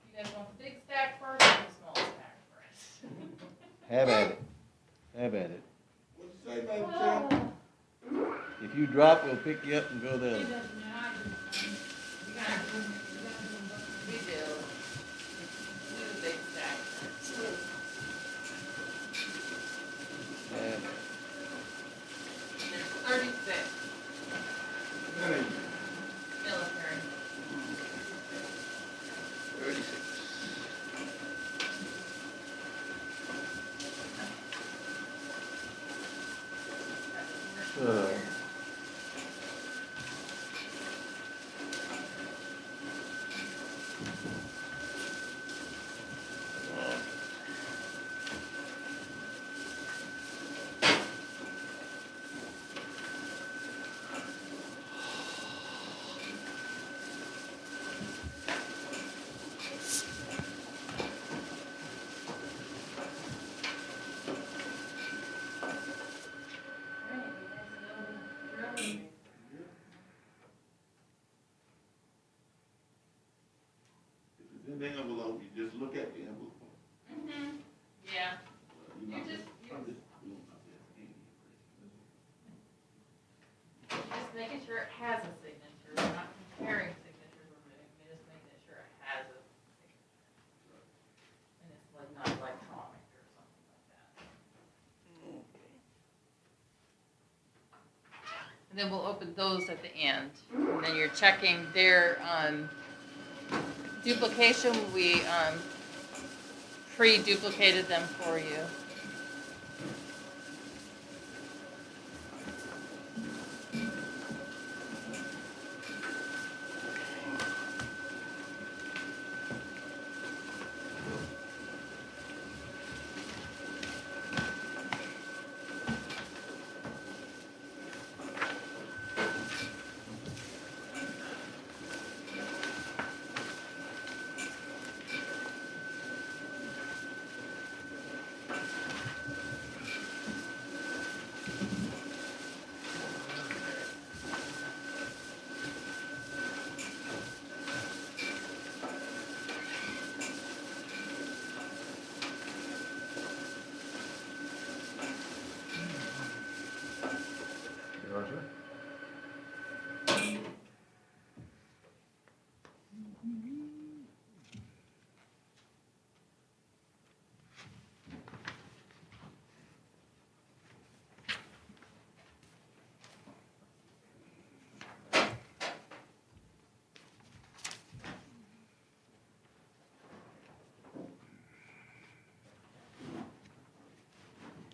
You guys want the big stack first or the small stack first? Have at it. Have at it. What'd you say, Madam Chairman? If you drop, we'll pick you up and go the other way. We do. Do the big stack first. Yeah. There's 36 military. 36. If it's in the envelope, you just look at the envelope. Yeah. You know, You just- I'm just doing my best. Just making sure it has a signature, we're not comparing signatures, we're just making sure it has a signature. And it's like not electronic or something like that. And then we'll open those at the end, and then you're checking their, duplication, we, pre-duplicated them for you.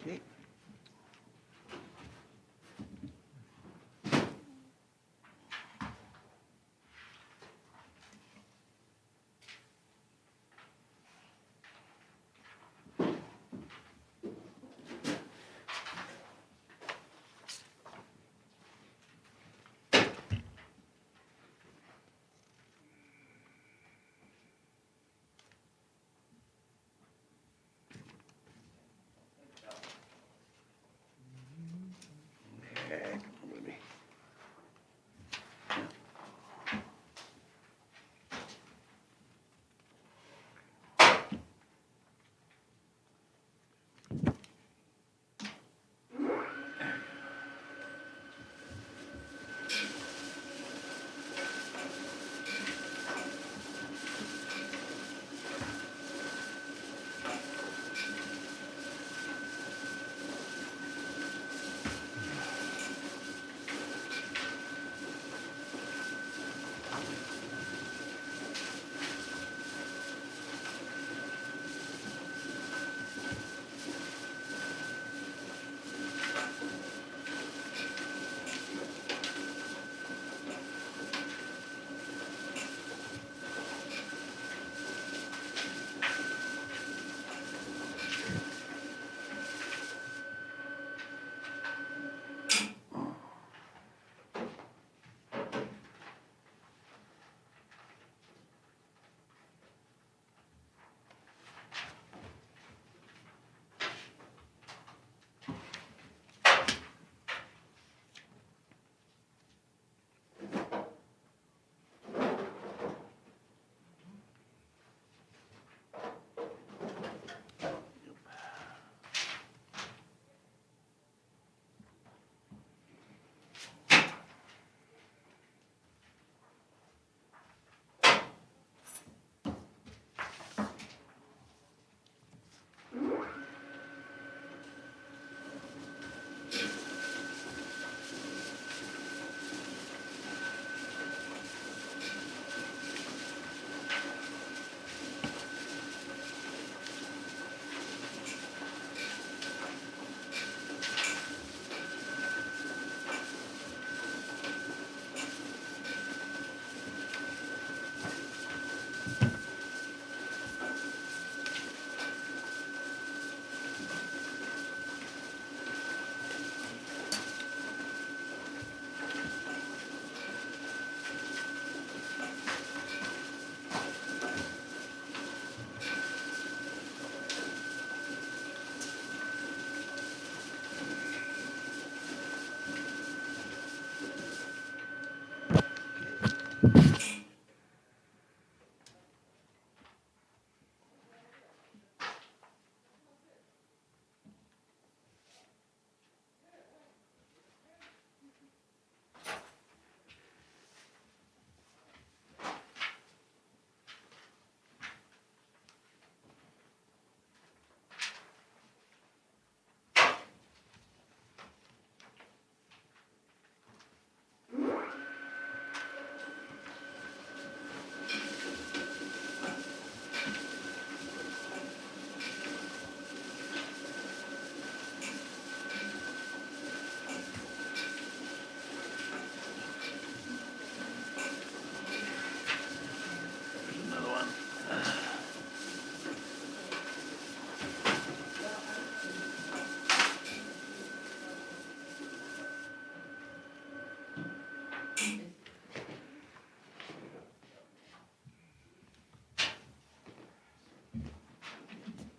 Okay. Okay, come on with me.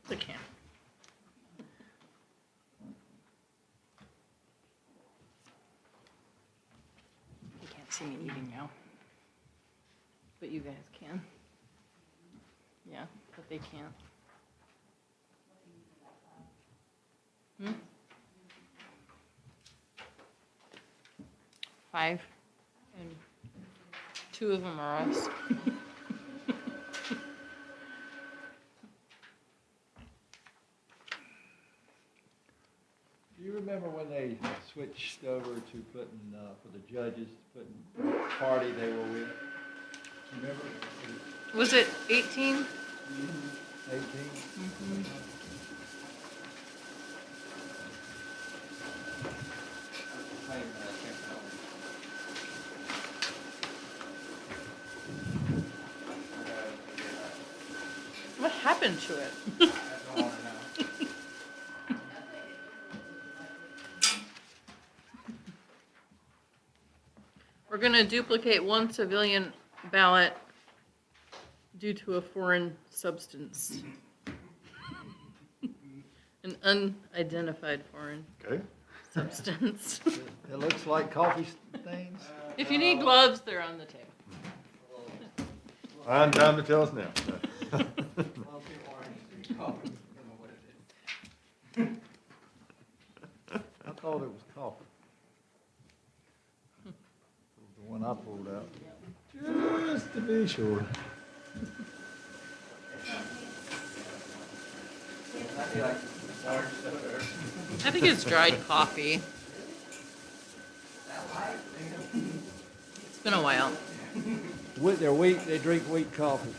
The camera. You can't see me eating now. But you guys can. Yeah, but they can't. Hmm? 5. And 2 of them are us. Do you remember when they switched over to putting, for the judges, putting what party they were with? Remember? Was it 18? 18? happened to it? I don't wanna know. We're gonna duplicate one civilian ballot due to a foreign substance. An unidentified foreign Okay. substance. It looks like coffee stains. If you need gloves, they're on the table. Fine time to tell us now. Well, too orange, coffee, I don't know what it is. I thought it was coffee. The one I pulled out. Just to be sure. I feel like orange soda. I think it's dried coffee. It's been a while. They're weak, they drink weak coffee.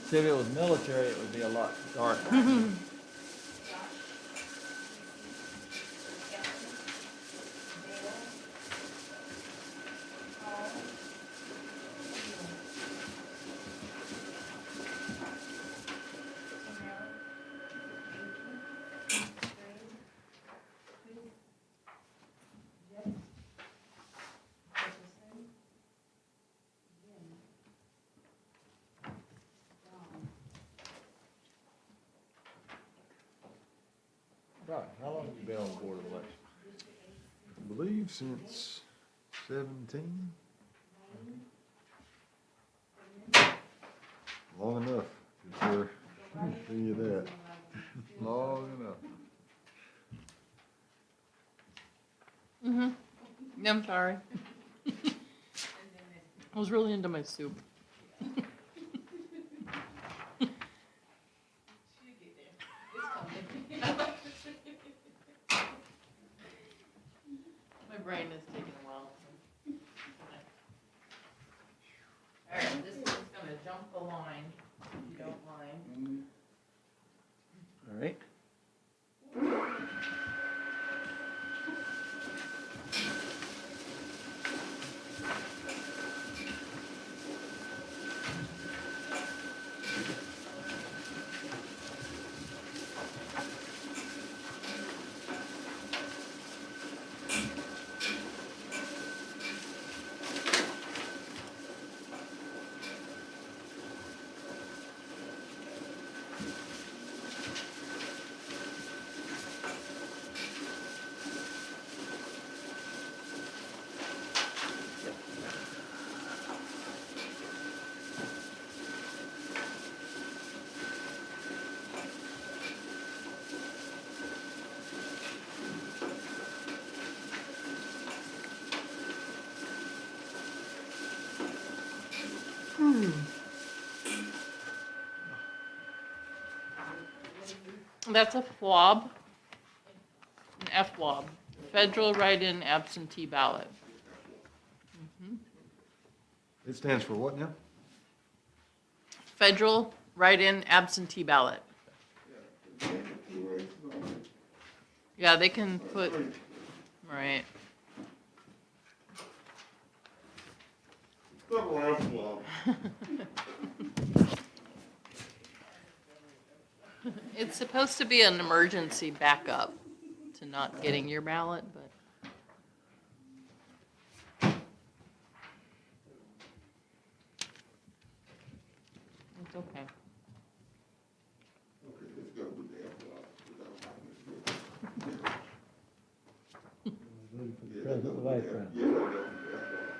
See, if it was military, it would be a lot darker. Right, how long have you been on the Board of Elections? I believe since 17. Long enough, to tell you that. Long enough. I'm sorry. I was really into my soup. My brain is taking a while. All right, this is gonna jump the line, if you don't mind. All right. That's a FWAB, an FWAB, Federal Write-In Absentee Ballot. It stands for what now? Federal Write-In Absentee Ballot. Yeah, they can put, right. Double envelope. It's supposed to be an emergency backup to not getting your ballot, but. It's okay. Okay, let's go with the envelope. President Vice President. Yeah, I'll go with the envelope.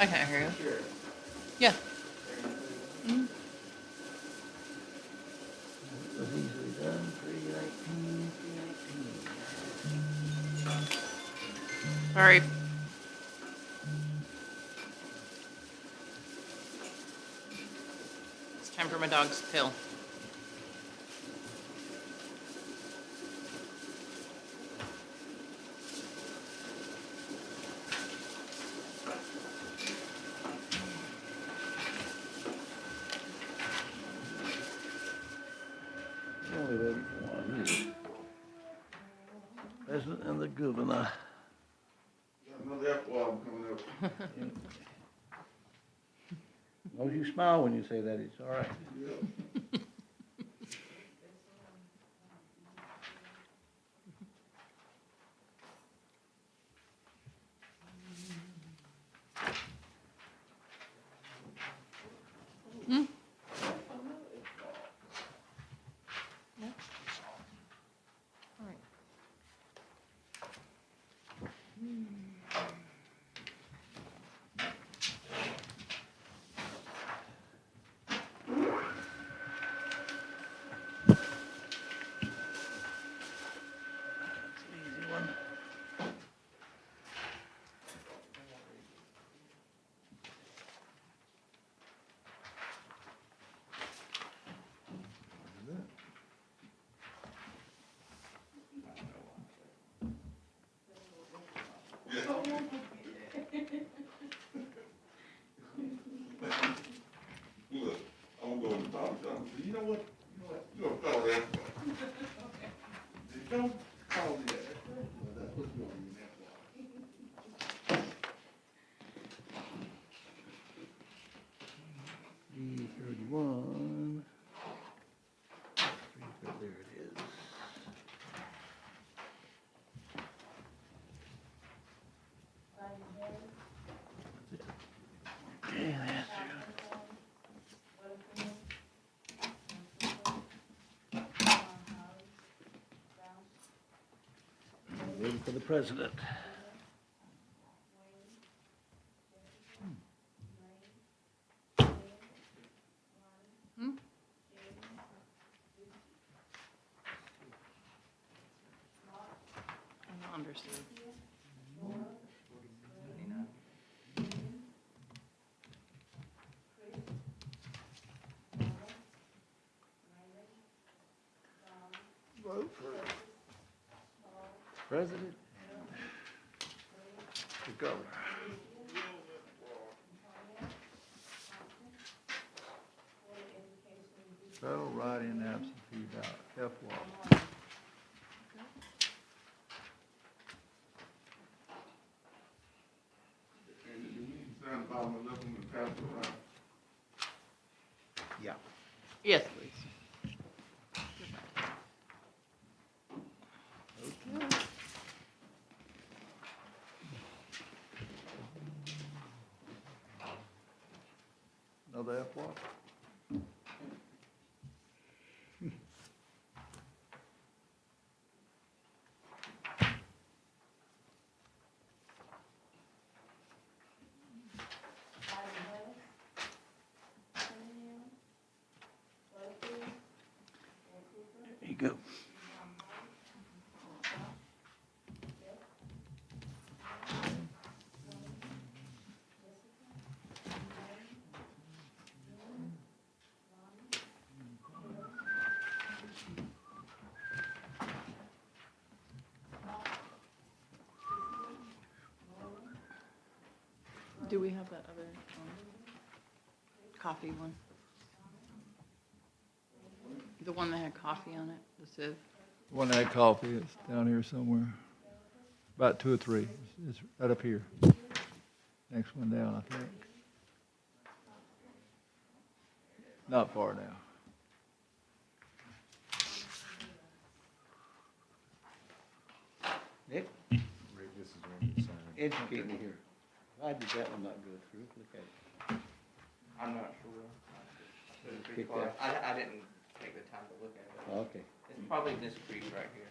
I can't hear you. Sure. Yeah. Was easily done, 319, 319. Sorry. It's time for my dog's pill. president and the governor. Got another F-bomb coming up. As long as you smile when you say that, it's all right. Yeah. Easy one. Look, I'm going to talk to him. You know what? You're a fellow there. Don't call me that. That's what you're doing that for. 331. There it is. Okay, that's waiting for the president. Understood. Vote for president and the governor. Federal write-in absentee ballot, FWAP. And do we sign the bottom of the left one and pass it around? Yeah. Yes, please. Another FWAP? There you go. Do we have that other coffee one? The one that had coffee on it, the sieve? One that had coffee, it's down here somewhere. About 2 or 3. It's right up here. Next one down, I think. Not far now. Nick, Rick, this is one you sign. educate me here. Why did that one not go through? Look at it. I'm not sure. It's pretty Kick far. that. I didn't take the time to look at it. Oh, okay. It's probably this creek right here.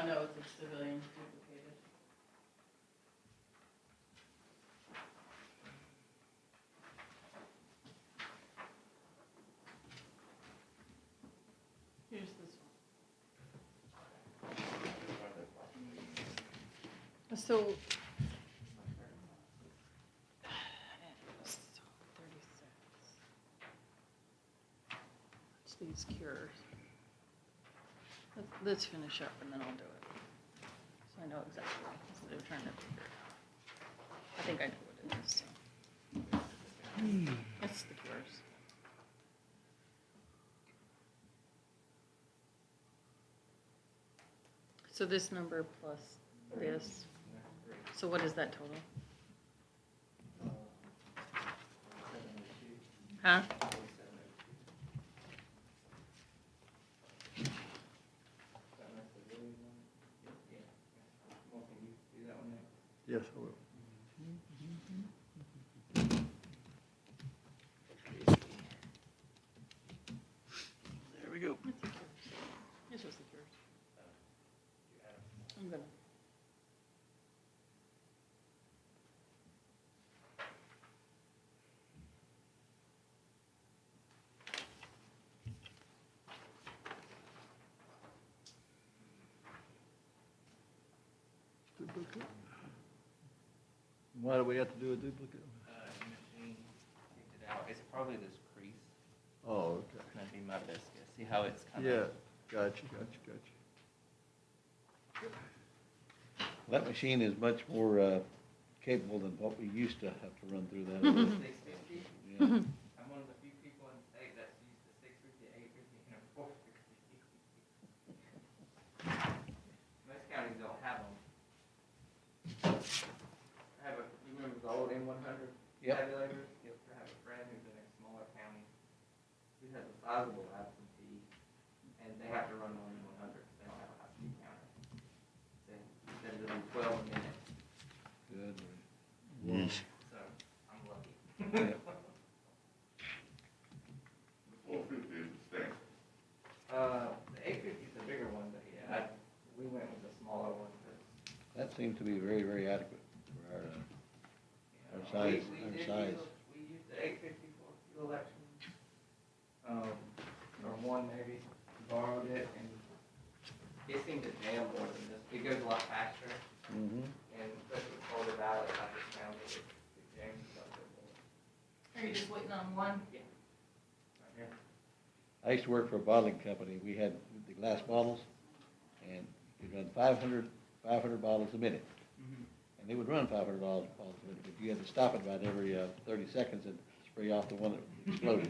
No, it's a civilian duplicated. Here's this one. So. 36. It's these cures. That's let's finish up and then I'll do it. So I know exactly, instead of trying to figure it out. I think I know what it is, so. It's the cures. So this number plus this, so what is that total? Huh? Yes, I will. There we go. This was the cures. I'm gonna. Duplicate. Why do we have to do a duplicate? Machine kicked it out. It's probably this crease. Oh, okay. That'd be my best guess. See how it's kind Yeah, of. gotcha. That machine is much more capable than what we used to have to run through that. 650. Yeah. I'm one of the few people in the state that's used the 650, 850, and a 450. Most counties don't have them. I have you remember the old M100 Yep. tabulators? Yep. I have a friend who's in a smaller county who has a sizable absentee, and they have to run on M100 because they don't have a high-speed counter. So he said it'll be 12 a minute, Good. so I'm lucky. Yeah. The 450 is the standard. The 850 is the bigger one, but yeah, we went with the smaller one because. That seems to be very, very adequate for our size. We used the 850 for a few elections. Or one maybe, borrowed it, and it seemed to jam more than this. It goes a lot faster, Mm-hmm. and especially with older ballots, I just found it jams a bit more. Are you just waiting on one? Yeah. Right here. I used to work for a bottling company. We had the glass bottles, and you could run 500 bottles a minute. And they would run 500 bottles a minute, but you had to stop it about every 30 seconds and spray off the one that exploded.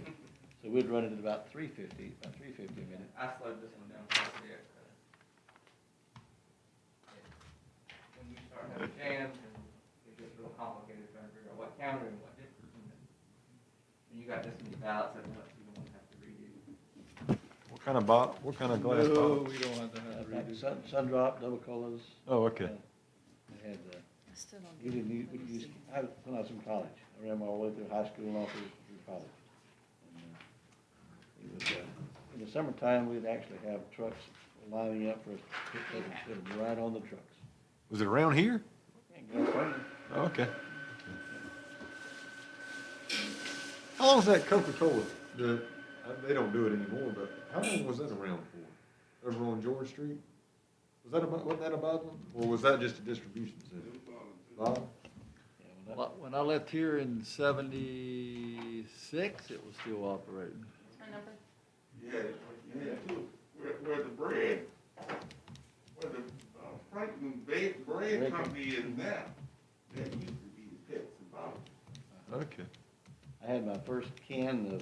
So we'd run it at about 350 a minute. I slowed this one down quite a bit. When you start having jams, and it gets real complicated trying to figure out what counter and what district. And you got this many ballots at once, you don't have to redo. What kind of glass No, bottle? we don't have to have Like redo. sun drop, double colors. Oh, okay. I had, I still don't. we didn't use, when I was in college. I ran my whole way through high school and all through college. And, it was, in the summertime, we'd actually have trucks lining up for us to put them right on the trucks. Was it around here? And go farther. Oh, okay. How long was that Coca-Cola? They don't do it anymore, but how long was that around for? Over on George Street? Wasn't that a bottling? Or was that just a distribution center? Bottling? Yeah, Well, when I left here in '76, it was still operating. What's my number? Yeah, too. Where the bread, where the Franklin Bread Company is now, that used to be the Pepsi bottle. Okay. I had my first can of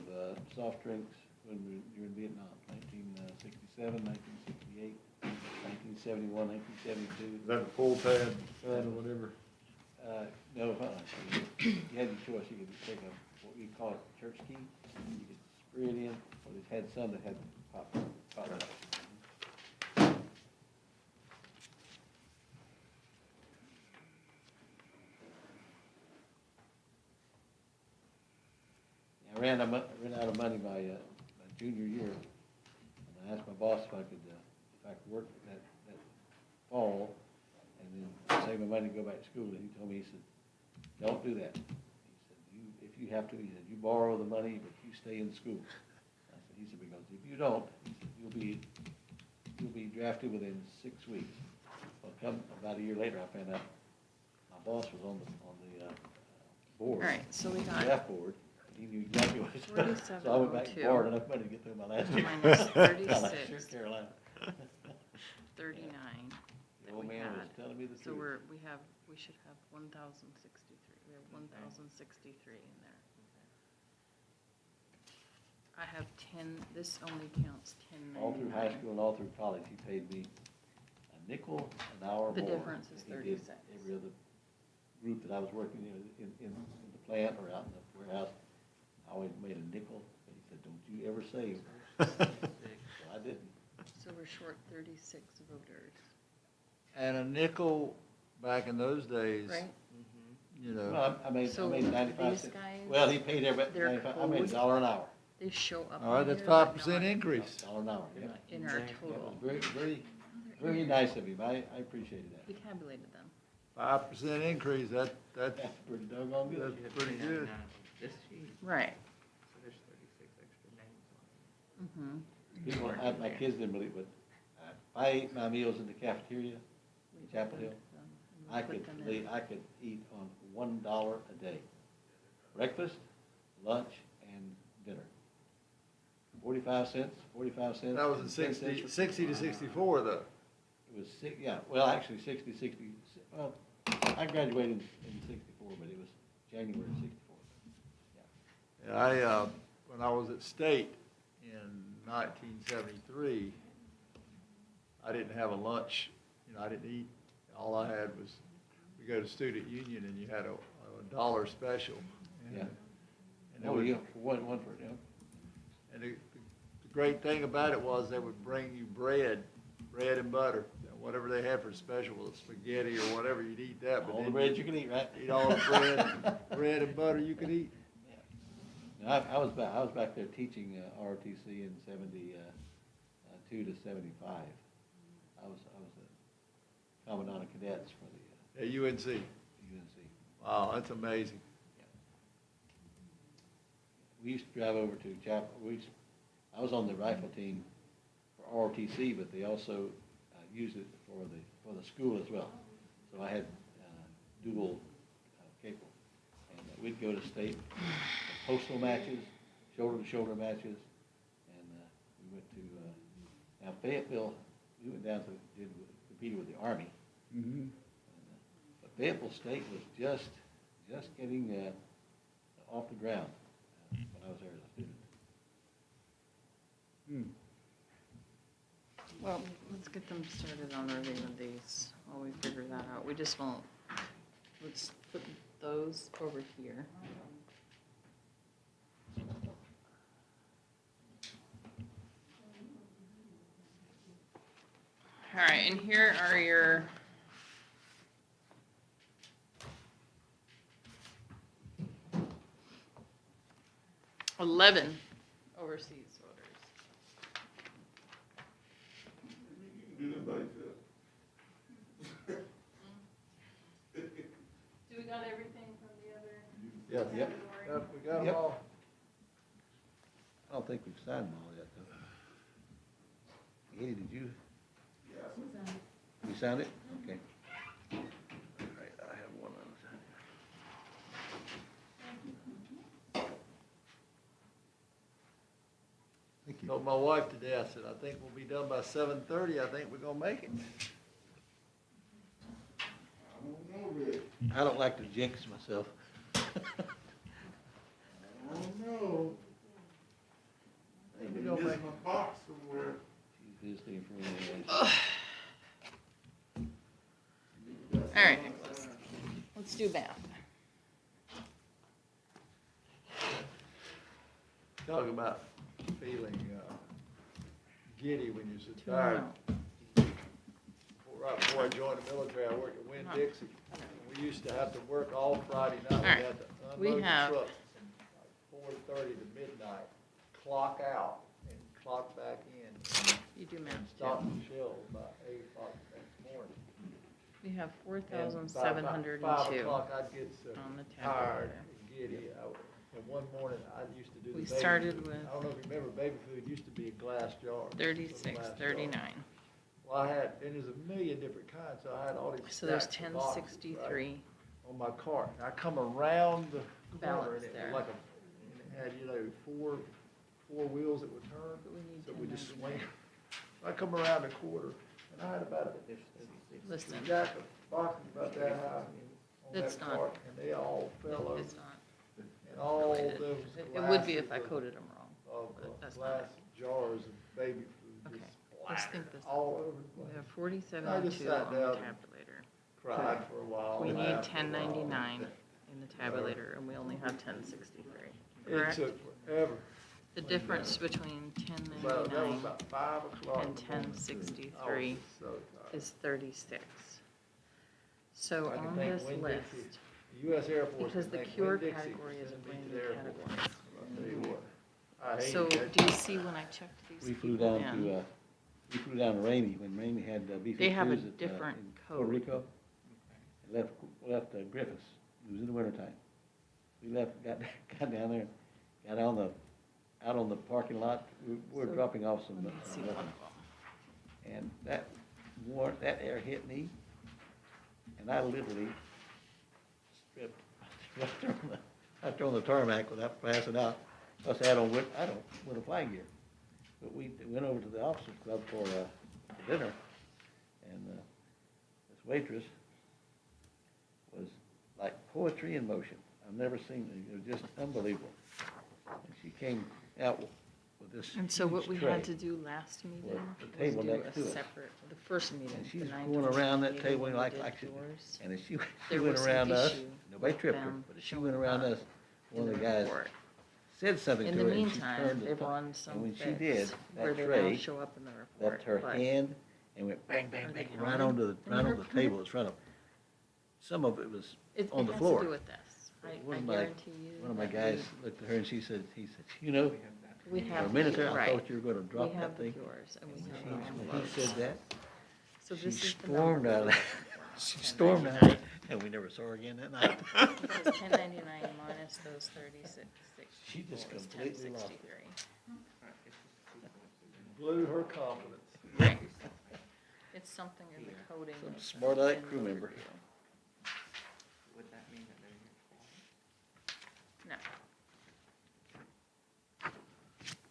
soft drinks when we were in Vietnam, 1967, 1968, 1971, 1972. Is that the pull tab, or whatever? No, you had your choice. You could take what we call a church key, you could spray it in, or it had some that had pop. I ran out of money my junior year, and I asked my boss if I could work that fall, and then save my money to go back to school. And he told me, he said, "Don't do that." He said, "If you have to," he said, "you borrow the money, but you stay in school." He said, "Because if you don't," he said, you'll be drafted within 6 weeks." Well, come about a year later, I found out my boss was on the board. All right, so we got Draft board. He knew exactly what it was. So I went back and 4702. borrowed enough money to get through my last year. minus Sure 36. Carolina. 39 The that old we man was had. telling me the So truth. we should have 1,063. We have 1,063 in there. I have 10, this only counts 1099. All through high school and all through college, he paid me a nickel an hour more. The difference is than he 30 did cents. Every other group that I was working in the plant or out in the warehouse, I always made a nickel. But he said, don't you ever save. So I didn't. So we're short 36 voters, And a nickel back in those days, right? you know, Well, I made So 95 these cents. guys, Well, he paid everybody their 95, I made code- $1 an hour. They show up. all right, on that's here, but 5% not increase. $1 an hour, yeah. In our Yeah, it total. was very, very, very nice of him. I appreciated that. We tabulated them. 5% increase, that's That's pretty doggone good. That's pretty good. This sheet, Right. so there's 36 extra names on it. Mm-hmm. People, my kids didn't believe it, but if I ate my meals in the cafeteria in Chapel Hill, I could eat on $1 a day. Breakfast, lunch, and dinner. 45 cents. That was in 60 to 64 though. It was yeah, well, actually 60, well, I graduated in 64, but it was January of 64. Yeah. Yeah, when I was at State in 1973, I didn't have a lunch, I didn't eat. All I had was, we go to Student Union and you had a dollar special. And- Yeah. And it Oh, was, yeah, one for, yeah. and the great thing about it was they would bring you bread and butter, whatever they had for special, whether it's spaghetti or whatever, you'd eat that. But All the then bread you can eat, right? Eat all the bread and butter you could eat. No, I was back there teaching ROTC in 72 to 75. I was a commandant of cadets for the At UNC. UNC. Wow, that's amazing. We used to drive over to Chapel. I was on the rifle team for ROTC, but they also used it for the school as well. So I had dual capable, and we'd go to state postal matches, shoulder-to-shoulder matches, and we went to now Fayetteville. We went down to competed with the Army. Mm-hmm. But Fayetteville State was just getting off the ground when I was there as a student. Well, let's get them started on reviewing these while we figure that out. We just won't, let's put those over here. All right, and here are your $11 overseas voters. Do that by yourself. Do we got everything from the other? Yep. Yep. Yep, we got them Yep. all. I don't think we've signed them all yet, though. Katie, did you? Yeah. You signed it? Okay. All right, I have one unsigned. Thank you. Told my wife today, I said, I think we'll be done by 7:30. I think we're gonna make it. I don't know, Rick. I don't like to jinx myself. I don't know. I think Maybe we're gonna miss make my it. box somewhere. She's visiting for one. All right, Nicholas, let's do math. Talk about feeling giddy when you're so Two tired. more. Right before I joined the military, I worked at Winn-Dixie. We used to have to work all Friday night. All right. We had to We unload the have- truck like 4:30 to midnight, clock out and clock back in. You do And math stop too. the shells by 8 o'clock the next morning. We have And 4,702 by 5 o'clock, I'd get so on the tired tabulator. and giddy. And one morning, I used to do the We baby started food. with I don't know if you remember, baby food used to be a glass jar. little 36, glass jar. 39. Well, I had, and there's a million different kinds, so I had all these So there's stacks of boxes, right, 1063. on my cart. And I come around the corner Ballots and it there. was like and it had, four wheels that would turn. But we need So we just 1099. swing. I come around the corner and night about it. Listen, Jack of boxing about that high on It's that not. cart, and they all fell over. it's not And all related. those It would be if I glasses coded them wrong. of but that's not glass it. jars of baby food Okay, just let's splattered think this all over the We place. have 47 I and just 2 sat on the down. tabulator. Cried for a while. We need laughed for a while. 1099 in the tabulator, and we only have 1063. It Correct? took forever. The difference between Well, that was 1099 about 5 o'clock. and in the morning. 1063 I was so tired. is 36. So I can on thank this Winn-Dixie. list, The U.S. Air Force. because can the thank cure Winn-Dixie category for is a sending me brand to new the Air Force. category. I'll tell you what, I hated So that do you job. see when I checked these We flew people down in? to, we flew down to Ramey, when Ramey had B-52s They have a at, different in code. Puerto Rico. And left Griffiths, it was in the wintertime. We got down there, got out on the parking lot, we were So, dropping off some, Let me see one of weapons. them. And that air hit me, and I literally stripped right there on the tarmac without passing out. Plus, I don't wear a flying gear. But we went over to the officers club for dinner, and this waitress was like poetry in motion. I've never seen it. It was just unbelievable. And she came out with this And so what we huge had tray. to do last meeting the was table do next a to us. separate, the first meeting, And the she's 9:20 going around that meeting table when we like did she, yours. and as she There went was some around us, issue nobody with tripped her, them but as she showing went around up us, in one of the the guys report. said something In to the her, and she meantime, turned the they've top. run some And when she fix did, where that they tray now show up in the report. left her but hand and went bang, bang, Are they bang, right counted onto in the the report? table in front of them. Some of it was It on the has floor. to do with this. I One of guarantee you. One of my that guys looked at her and he said, you know, We for have. a minute there, I right. thought you were gonna drop We have that the thing. cures, and we When have she- the when envelopes. he said that, So she this is the stormed number out of we're that. looking for, She stormed out, of 1099. it, and we never saw her again that night. Because 1099 minus those 36, She just is completely lost it. 1063. Blew her confidence. Right. It's something in the coding. Some of smart-aleck in crew voter member. queue. Would that mean that they're here? No.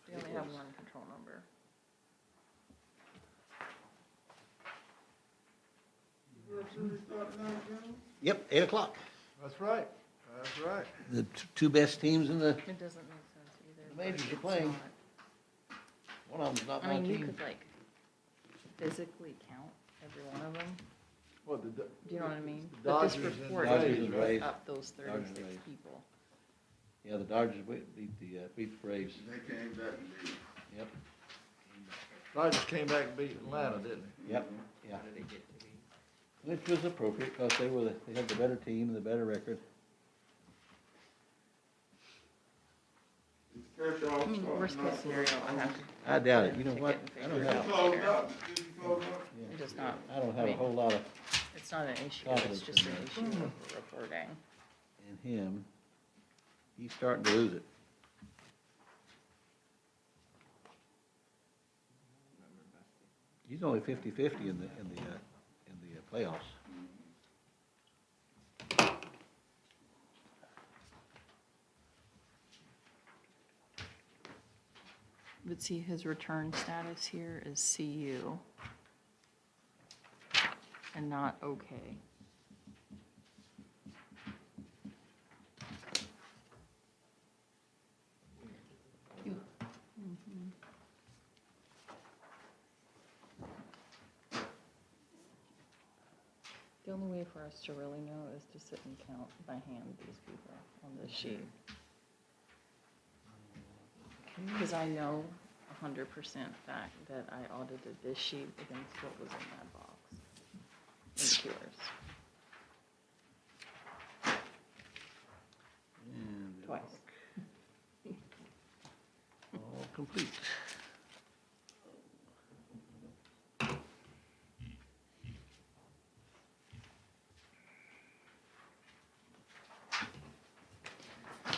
They only have one control number. Yep, 8 o'clock. That's right, that's right. The two best teams in the, It doesn't make sense either. The majors but are it's playing. not. one of them's not I my mean, you team. could like physically count every one of them. What, Do you know what I mean? The But this Dodgers and report Dodgers doesn't and break Rays. up those Dodgers and 36 Rays. people. Yeah, the Dodgers beat the Braves. They came back and did. Yep, Dodgers came back and beat Atlanta, didn't yep, yeah. How did it get to be? Which was appropriate, because they had the better team and the better record. I mean, worst case scenario, I have to. I doubt it. put You in know a what? ticket I and don't figure it have- out Closed later. up, did you close up? It's just not, I don't I have a mean- whole lot of, it's not an issue, it's Confidence just in an that. issue of reporting. in him. He's starting to lose it. He's only 50-50 in the playoffs. But see, his return status here is CU and not okay. Mhm. The only way for us to really know is to sit and count by hand these people on this sheet. Because I know 100% fact that I audited this sheet against what was in that box. In Cures. And Twice. all complete.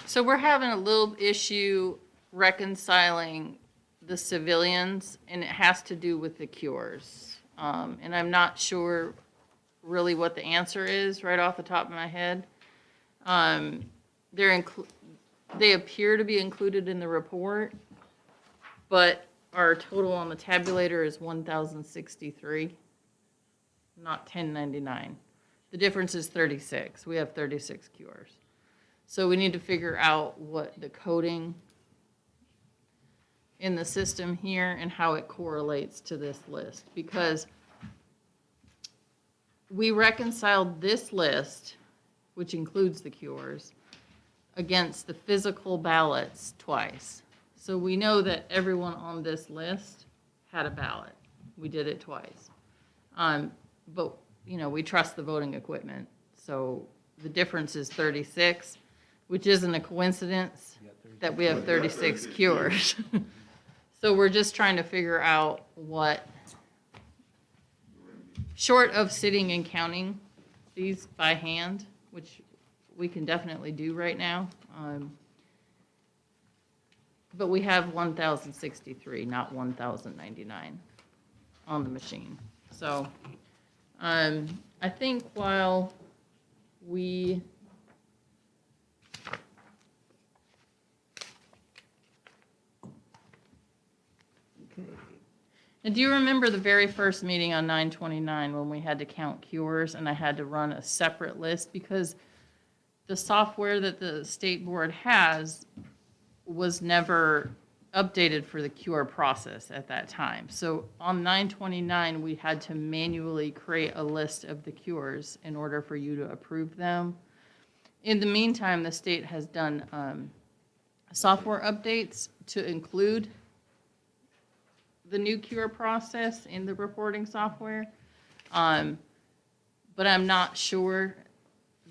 So we're having a little issue reconciling the civilians, and it has to do with the cures. And I'm not sure really what the answer is right off the top of my head. They appear to be included in the report, but our total on the tabulator is 1,063. not 1099. The difference is 36. We have 36 cures. So we need to figure out what the coding in the system here and how it correlates to this list. Because we reconciled this list, which includes the cures, against the physical ballots twice. So we know that everyone on this list had a ballot. We did it twice. But, you know, we trust the voting equipment. So the difference is 36, which isn't a coincidence that we have 36 cures. So we're just trying to figure out what, short of sitting and counting these by hand, which we can definitely do right now. But we have 1,063, not 1,099 on the machine. So I think while we and do you remember the very first meeting on 9/29 when we had to count cures and I had to run a separate list because the software that the state board has was never updated for the cure process at that time. So on 9/29, we had to manually create a list of the cures in order for you to approve them. In the meantime, the state has done software updates to include the new cure process in the reporting software. But I'm not sure,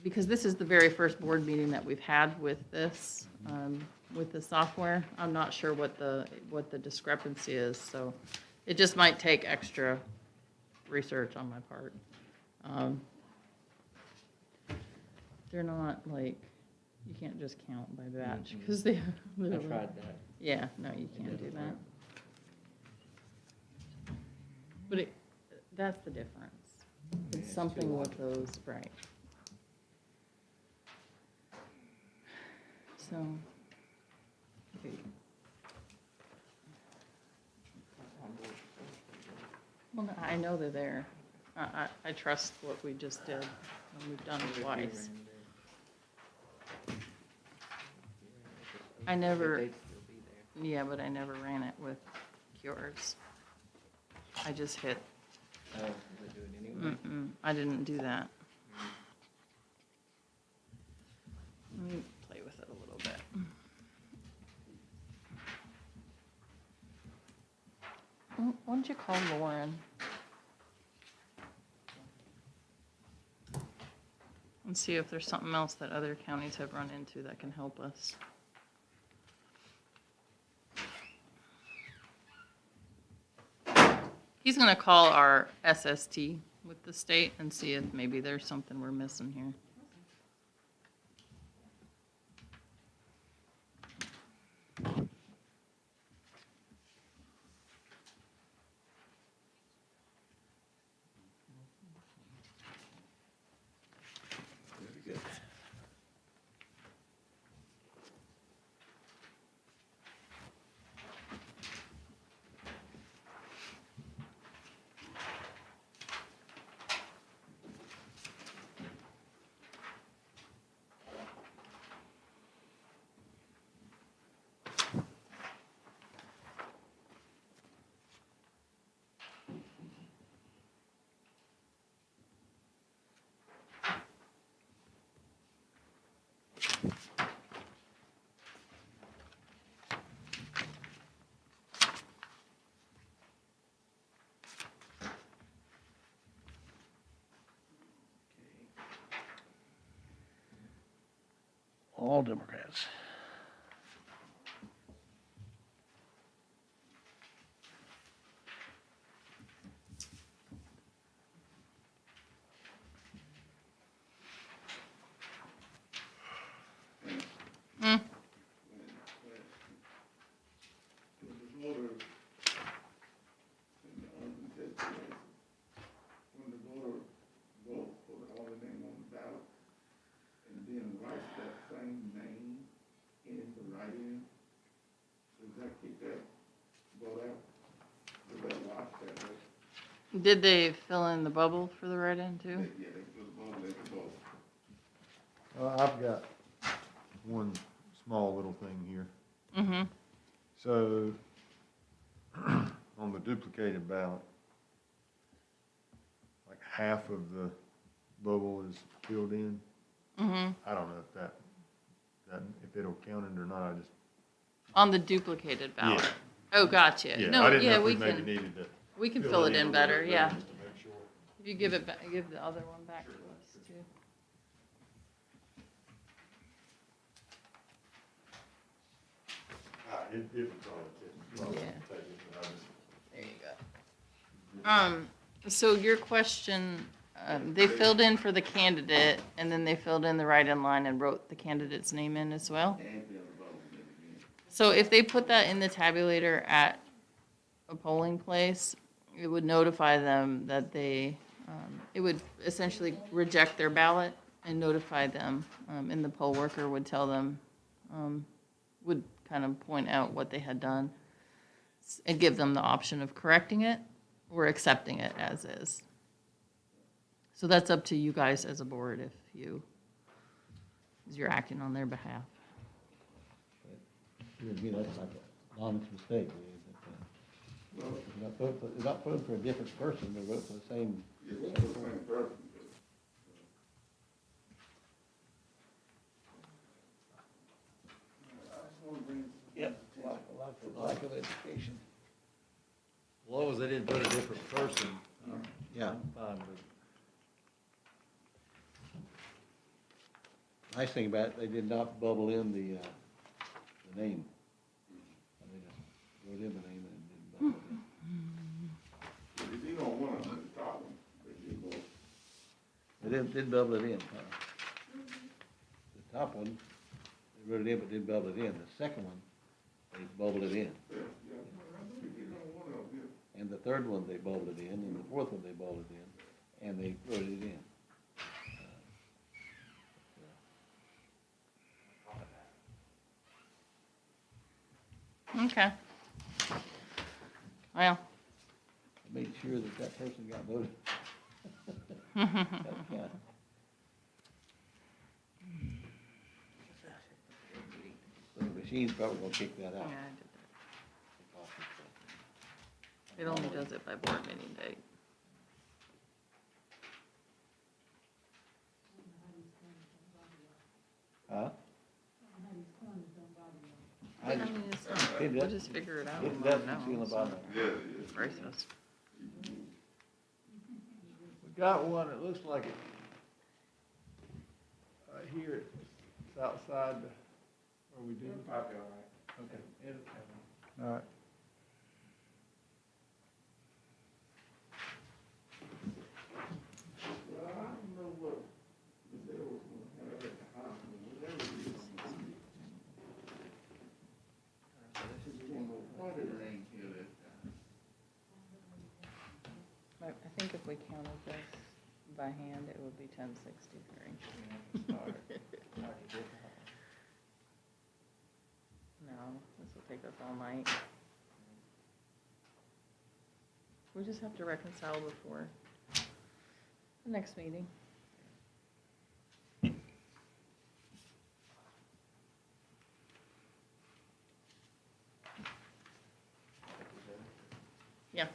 because this is the very first board meeting that we've had with this, with the software. I'm not sure what the discrepancy is, so it just might take extra research on my part. They're not like, you can't just count by batch, because they. I tried that. Yeah, no, you can't do that. But that's the difference. It's something with those, right. So, okay. Well, no, I know they're there. I trust what we just did, and we've done it twice. I never, yeah, but I never ran it with cures. I just hit, I didn't do that. Let me play with it a little bit. Why don't you call Lauren? And see if there's something else that other counties have run into that can help us. He's gonna call our SST with the state and see if maybe there's something we're missing here. All Democrats. When the voter vote, put all the name on the ballot, and then write that same name Did they fill in the bubble for the write-in too? Yeah, they put a bubble in the bowl. I've got one small little thing here. Mm-hmm. So, on the duplicated ballot, like half of the bubble is filled in. Mm-hmm. I don't know if it'll count it or not, I just. On the duplicated ballot? Yeah. Oh, gotcha. Yeah, No, I didn't yeah, know if we we maybe can, needed to. we can fill it a in little better, bit yeah. just to make sure. If you give it back, give the other one back to us too. It was all it Yeah. take it, but I just. There you go. So your question, they filled in for the candidate, and then they filled in the write-in line and wrote the candidate's name in as well? And fill the bubble in again. So if they put that in the tabulator at a polling place, it would notify them that they, it would essentially reject their ballot and notify them, and the poll worker would tell them, would kind of point out what they had done and give them the option of correcting it or accepting it as is. So that's up to you guys as a board if you're acting on their behalf. To me, that's like an honest mistake, really, they're not voting for a different person, they're voting for the same. Yeah, it's the same person. I just wanna bring. Yep. Lack of education. As long as they didn't put a different person, Yeah. I'm fine with it. Nice thing about it, they did not bubble in the name. They just wrote in the name and didn't bubble it in. If you don't want them, the top one, they did go. They didn't bubble it in, The top one, they wrote it in but didn't bubble it in. The second one, they bubbled it in. Yeah, yeah, if you don't want them, yeah. And the third one, they bubbled it in, and the fourth one, they bubbled it in, and they wrote it in. Okay. Well, I made sure that that person got voted. Yeah. The machine's probably gonna kick that yeah, out. I did that. It only does it by board meeting date. Huh? I mean, it's not, It we'll does- just figure it out. It and does let 'em know. feel It's about not it. Yeah, yeah. Crisis. We got one, it looks like it, right here, it's outside the, where we do. I'll be all right. Okay. All right. Well, I don't know what the bill was gonna have at the hospital, whatever it is. It's gonna go farther than here this time. I think if we counted this by hand, it would be 1063. No, this will take us all night. We just have to reconcile before the next meeting. Yeah.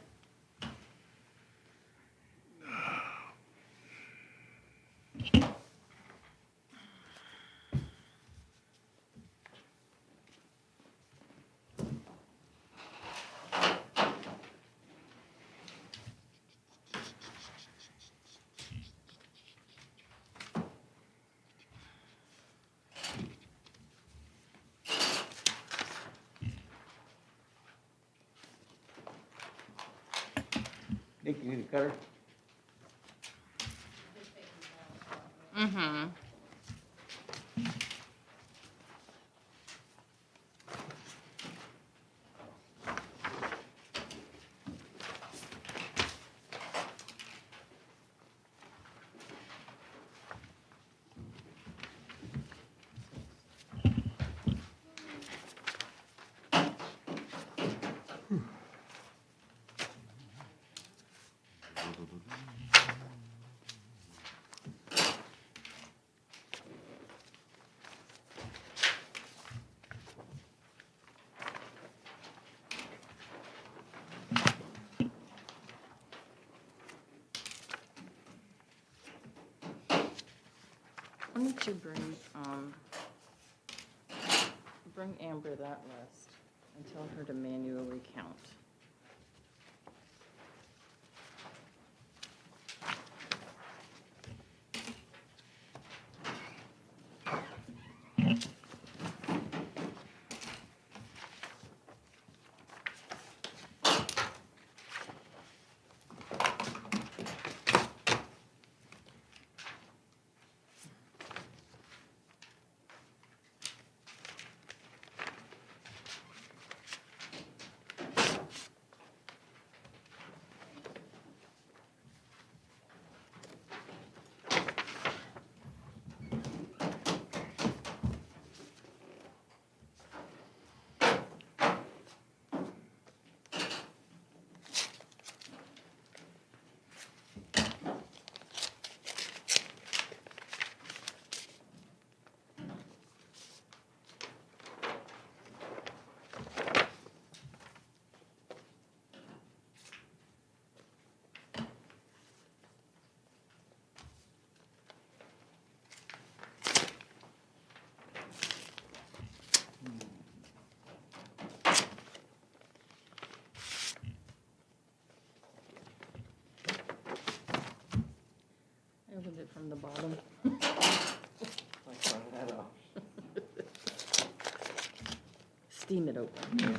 Nick, you need a cutter? Mm-hmm. to bring Amber that list and tell her to manually count. I opened it from the bottom. Steam it open.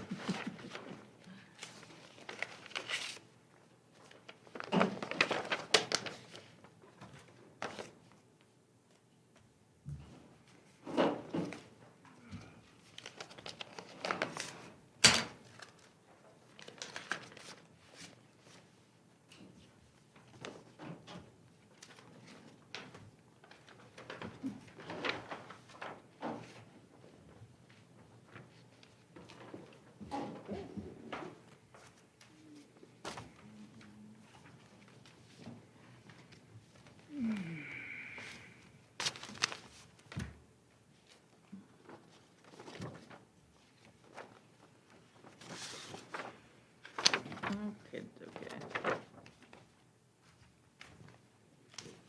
Okay, okay.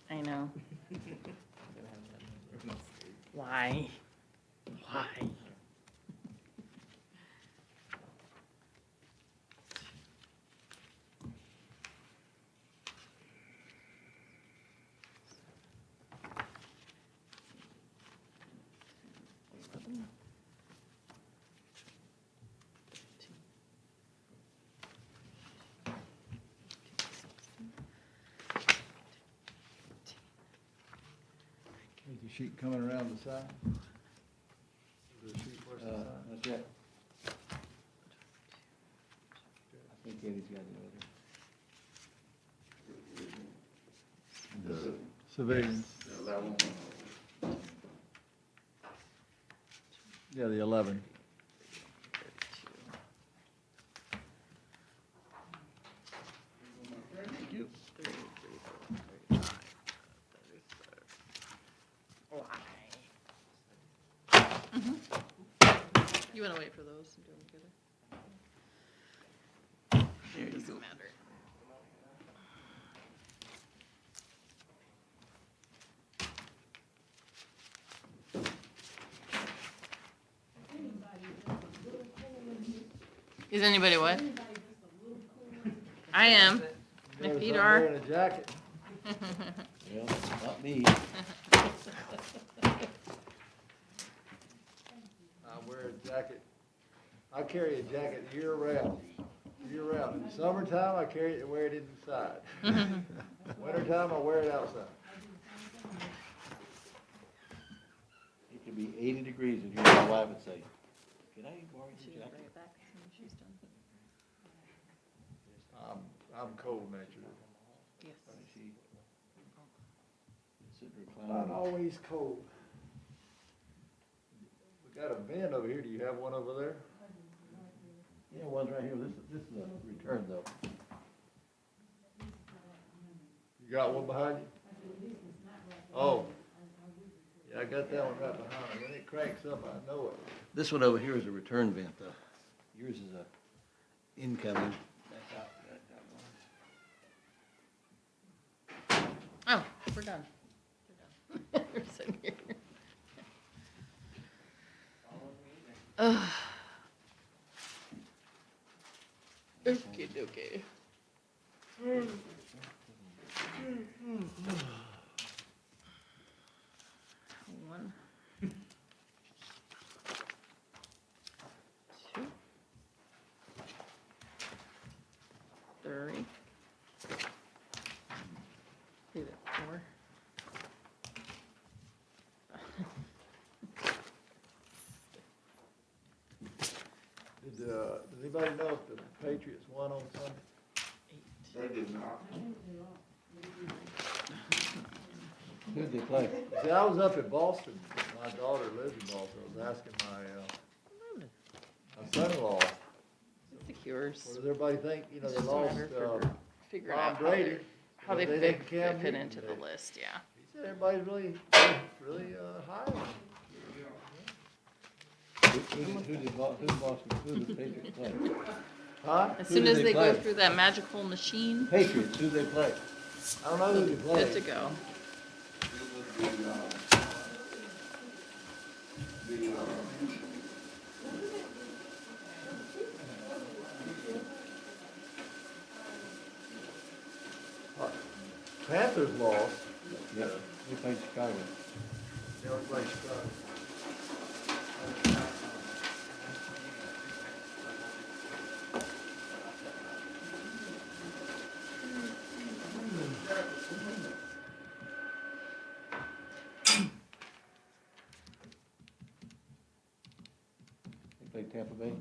I know. Why? Why? Is the sheet coming around the side? Is the sheet worse than the side? That's it. I think Eddie's got it over there. Civilians. Yeah, the 11. You want to wait for those and do them together? It doesn't matter. Is anybody what? I am. My feet I'm are. wearing a jacket. Well, not me. I wear a jacket. I carry a jacket year round. Year round. In the summertime, I carry it and wear it inside. Wintertime, I wear it outside. It could be 80 degrees and hear my wife would say, can I borrow your jacket? I'm cold natured. Yes. She sit Not reclining. always cold. We got a bin over here. Do you have one over there? Yeah, one's right here. This is a return though. You got one behind you? Oh. Yeah, I got that one right behind me. When it cranks up, I know it. This one over here is a return vent though. Yours is a incoming. That's out. Oh, we're done. We're done. We're sitting here. Okay. One. Two. Three. Leave it 4. Does anybody know if the Patriots won on Sunday? They did not. Who'd they play? See, I was up in Boston, my daughter lives in Boston, I was asking my son-in-law, It's the Cures. what does everybody think, you know, It's they just a lost, matter of figuring Tom out Brady. how they What do fit, think of Cam fit Newton into the today? list, yeah. He said everybody's really high on him. Who did Boston, who did the Patriots play? Huh? As Who soon did as they they go play? through that magical machine, Patriots, who they play? I don't know who they played. good to go. Panthers lost. Yeah, they played Chicago. They only played Chicago. They played Tampa Bay.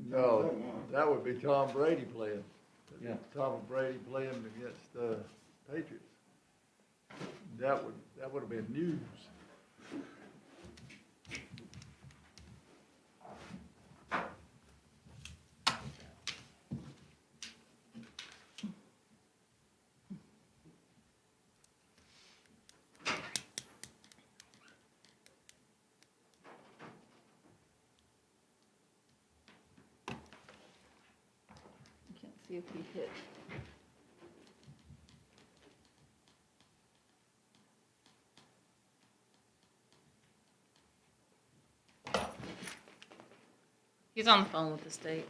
No, that would be Tom Brady playing. Yeah. Tom Brady playing against, Patriots. That would have been news. Can't see if he hit. He's on the phone with the state.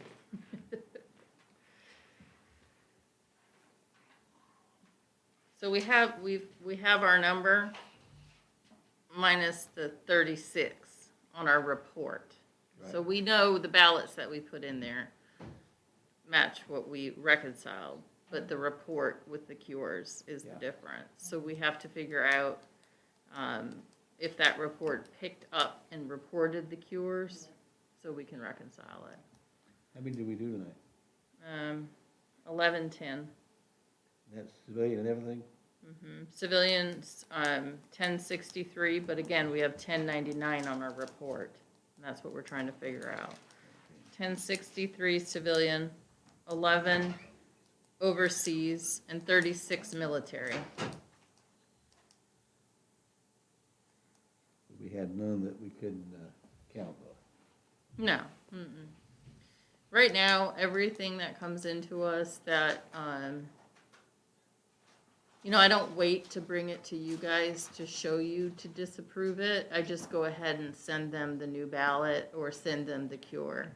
So we have our number minus the 36 on our report. So we know the ballots that we put in there match what we reconciled, but the report with the cures is the Yeah. difference. So we have to figure out if that report picked up and reported the cures, so we can reconcile it. How many did we do tonight? 1110. That's civilian and everything? Civilians, 1063, but again, we have 1099 on our report. And that's what we're trying to figure out. 1063 civilian, 11 overseas, and 36 military. We had none that we couldn't count though. No. Mm-mm. Right now, everything that comes into us that, I don't wait to bring it to you guys to show you to disapprove it. I just go ahead and send them the new ballot or send them the cure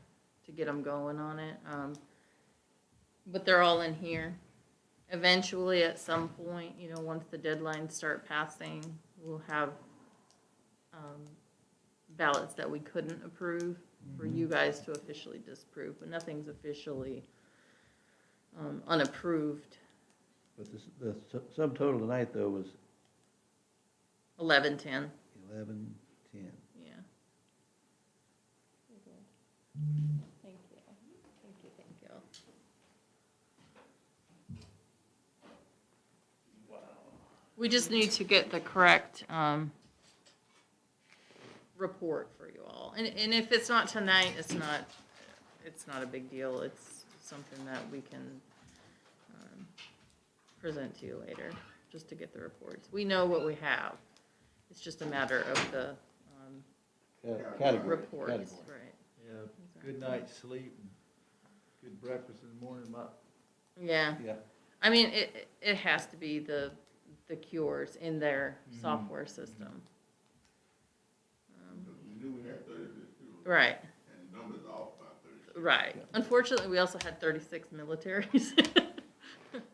to get them going on it. But they're all in here. Eventually, at some point, once the deadlines start passing, we'll have ballots that we couldn't approve for you guys to officially disapprove, but nothing's officially unapproved. But the sum total tonight though was 1110, 1110. yeah. Thank you. Thank you. We just need to get the correct report for you all. And if it's not tonight, it's not a big deal. It's something that we can present to you later, just to get the reports. We know what we have. It's just a matter of the Category. reports, Category. right? Yeah, good night's sleep and good breakfast in the morning, Yeah. Yeah. I mean, it has to be the cures in their software system. We knew we had 36 Right, and the numbers off by 30. right. Unfortunately, we also had 36 militaries.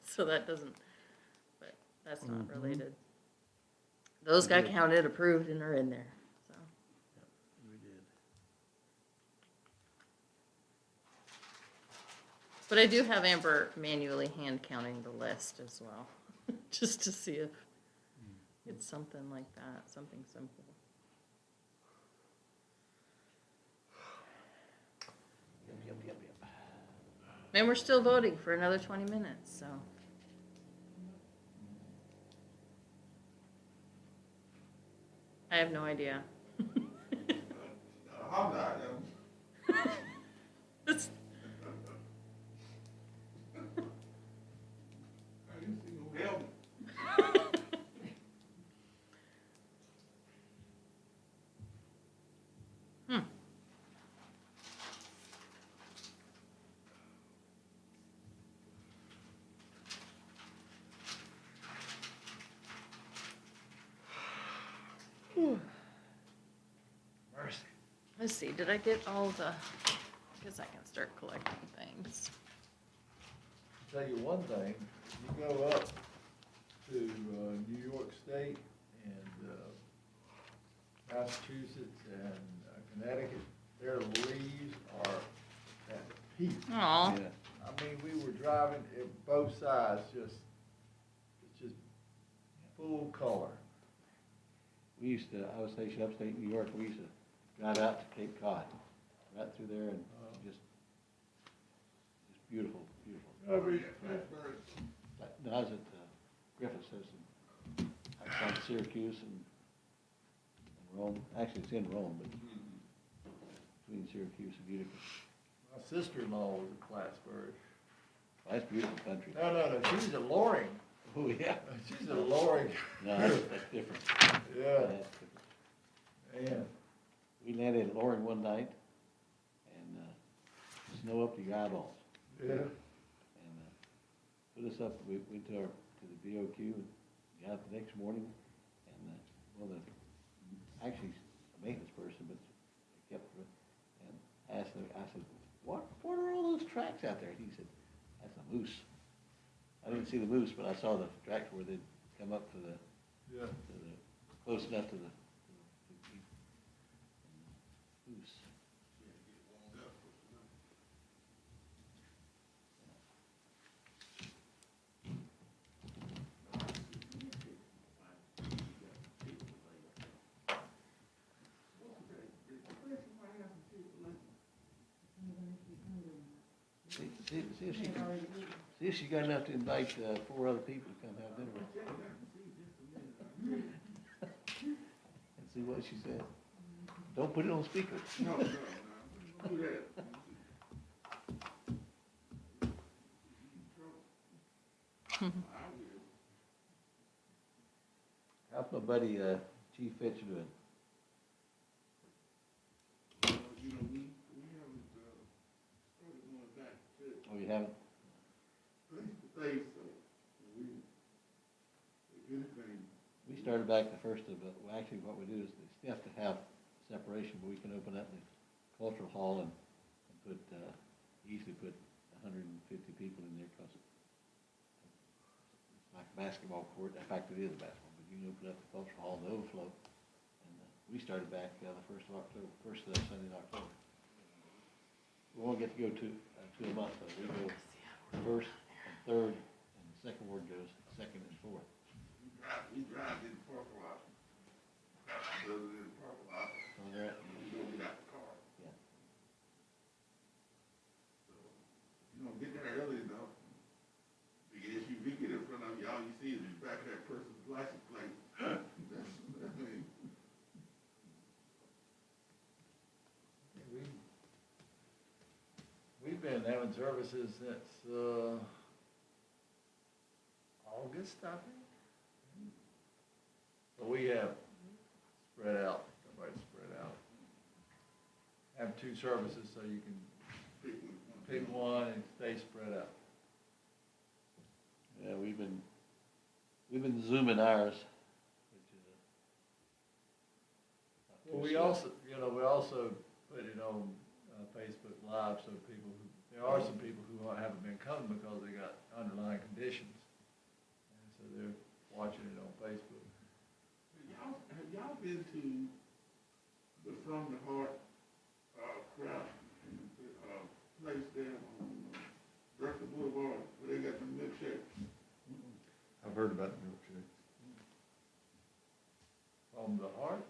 So that doesn't, but that's not related. Those got counted, approved, and are in there, so. We did. But I do have Amber manually hand counting the list as well, just to see if it's something like that, something simple. Yep. And we're still voting for another 20 minutes, so. I have no idea. I'm not, It's- I didn't see no helmet. Mercy. Let's see, did I get all the, I guess I can start collecting things. Tell you one thing, you go up to New York State and Massachusetts and Connecticut, their leaves are at peak. Aw, Yeah. I mean, we were driving at both sides, it's just full color. We used to, I was stationed upstate New York, we used to drive out to Cape Cod, right through there and just beautiful. Like, no, I was at Griffith Citizen, outside Syracuse and Rome, actually it's in Rome, but between Syracuse and Utica. My sister-in-law was at Plattsburgh. That's beautiful country. No, she's at Loring. Oh, yeah. She's at Loring. No, that's different. Yeah, That's different. man. We landed at Loring one night and snow up to your eyeballs. Yeah. And put us up, we went to the BOQ and got up the next morning and, actually a maintenance person, but kept, and asked him, I said, what are all those tracks out there? He said, that's a moose. I didn't see the moose, but I saw the tracks where they'd come up to the, Yeah. close enough to the moose. See if she got enough to invite 4 other people to come have dinner with her. And see what she says. Don't put it on speaker. No, do that. How's my buddy Chief Fitch doing? You know, we haven't, started going back to Oh, you haven't? face, so we, if anything, We started back the first of, well, actually what we do is they still have to have separation, but we can open up the cultural hall and put, easily put 150 people in there, because it's like a basketball court. In fact, it is a basketball, but you can open up the cultural hall and the overflow. And we started back the first of October, first Sunday in October. We won't get to go to a month, though. We go first and third, and the second ward goes second and fourth. we drive in the parking lot. Other than the parking lot, So they're at, we got the car. yeah. So, you don't get there early enough, the SUV get in front of you, all you see is the back of that person's license plate. I mean, We've been having services since August, I think. But we have spread out, everybody's spread out. Have 2 services so you can pick one and stay spread out. Yeah, we've been zooming ours, which is Well, we also putting it on Facebook Live, so people who, there are some people who haven't been coming because they got underlying conditions. And so they're watching it on Facebook. Have y'all been to the From the Heart, craft, place there on Berkeley Boulevard, where they got the milkshakes? I've heard about the milkshake. From the heart?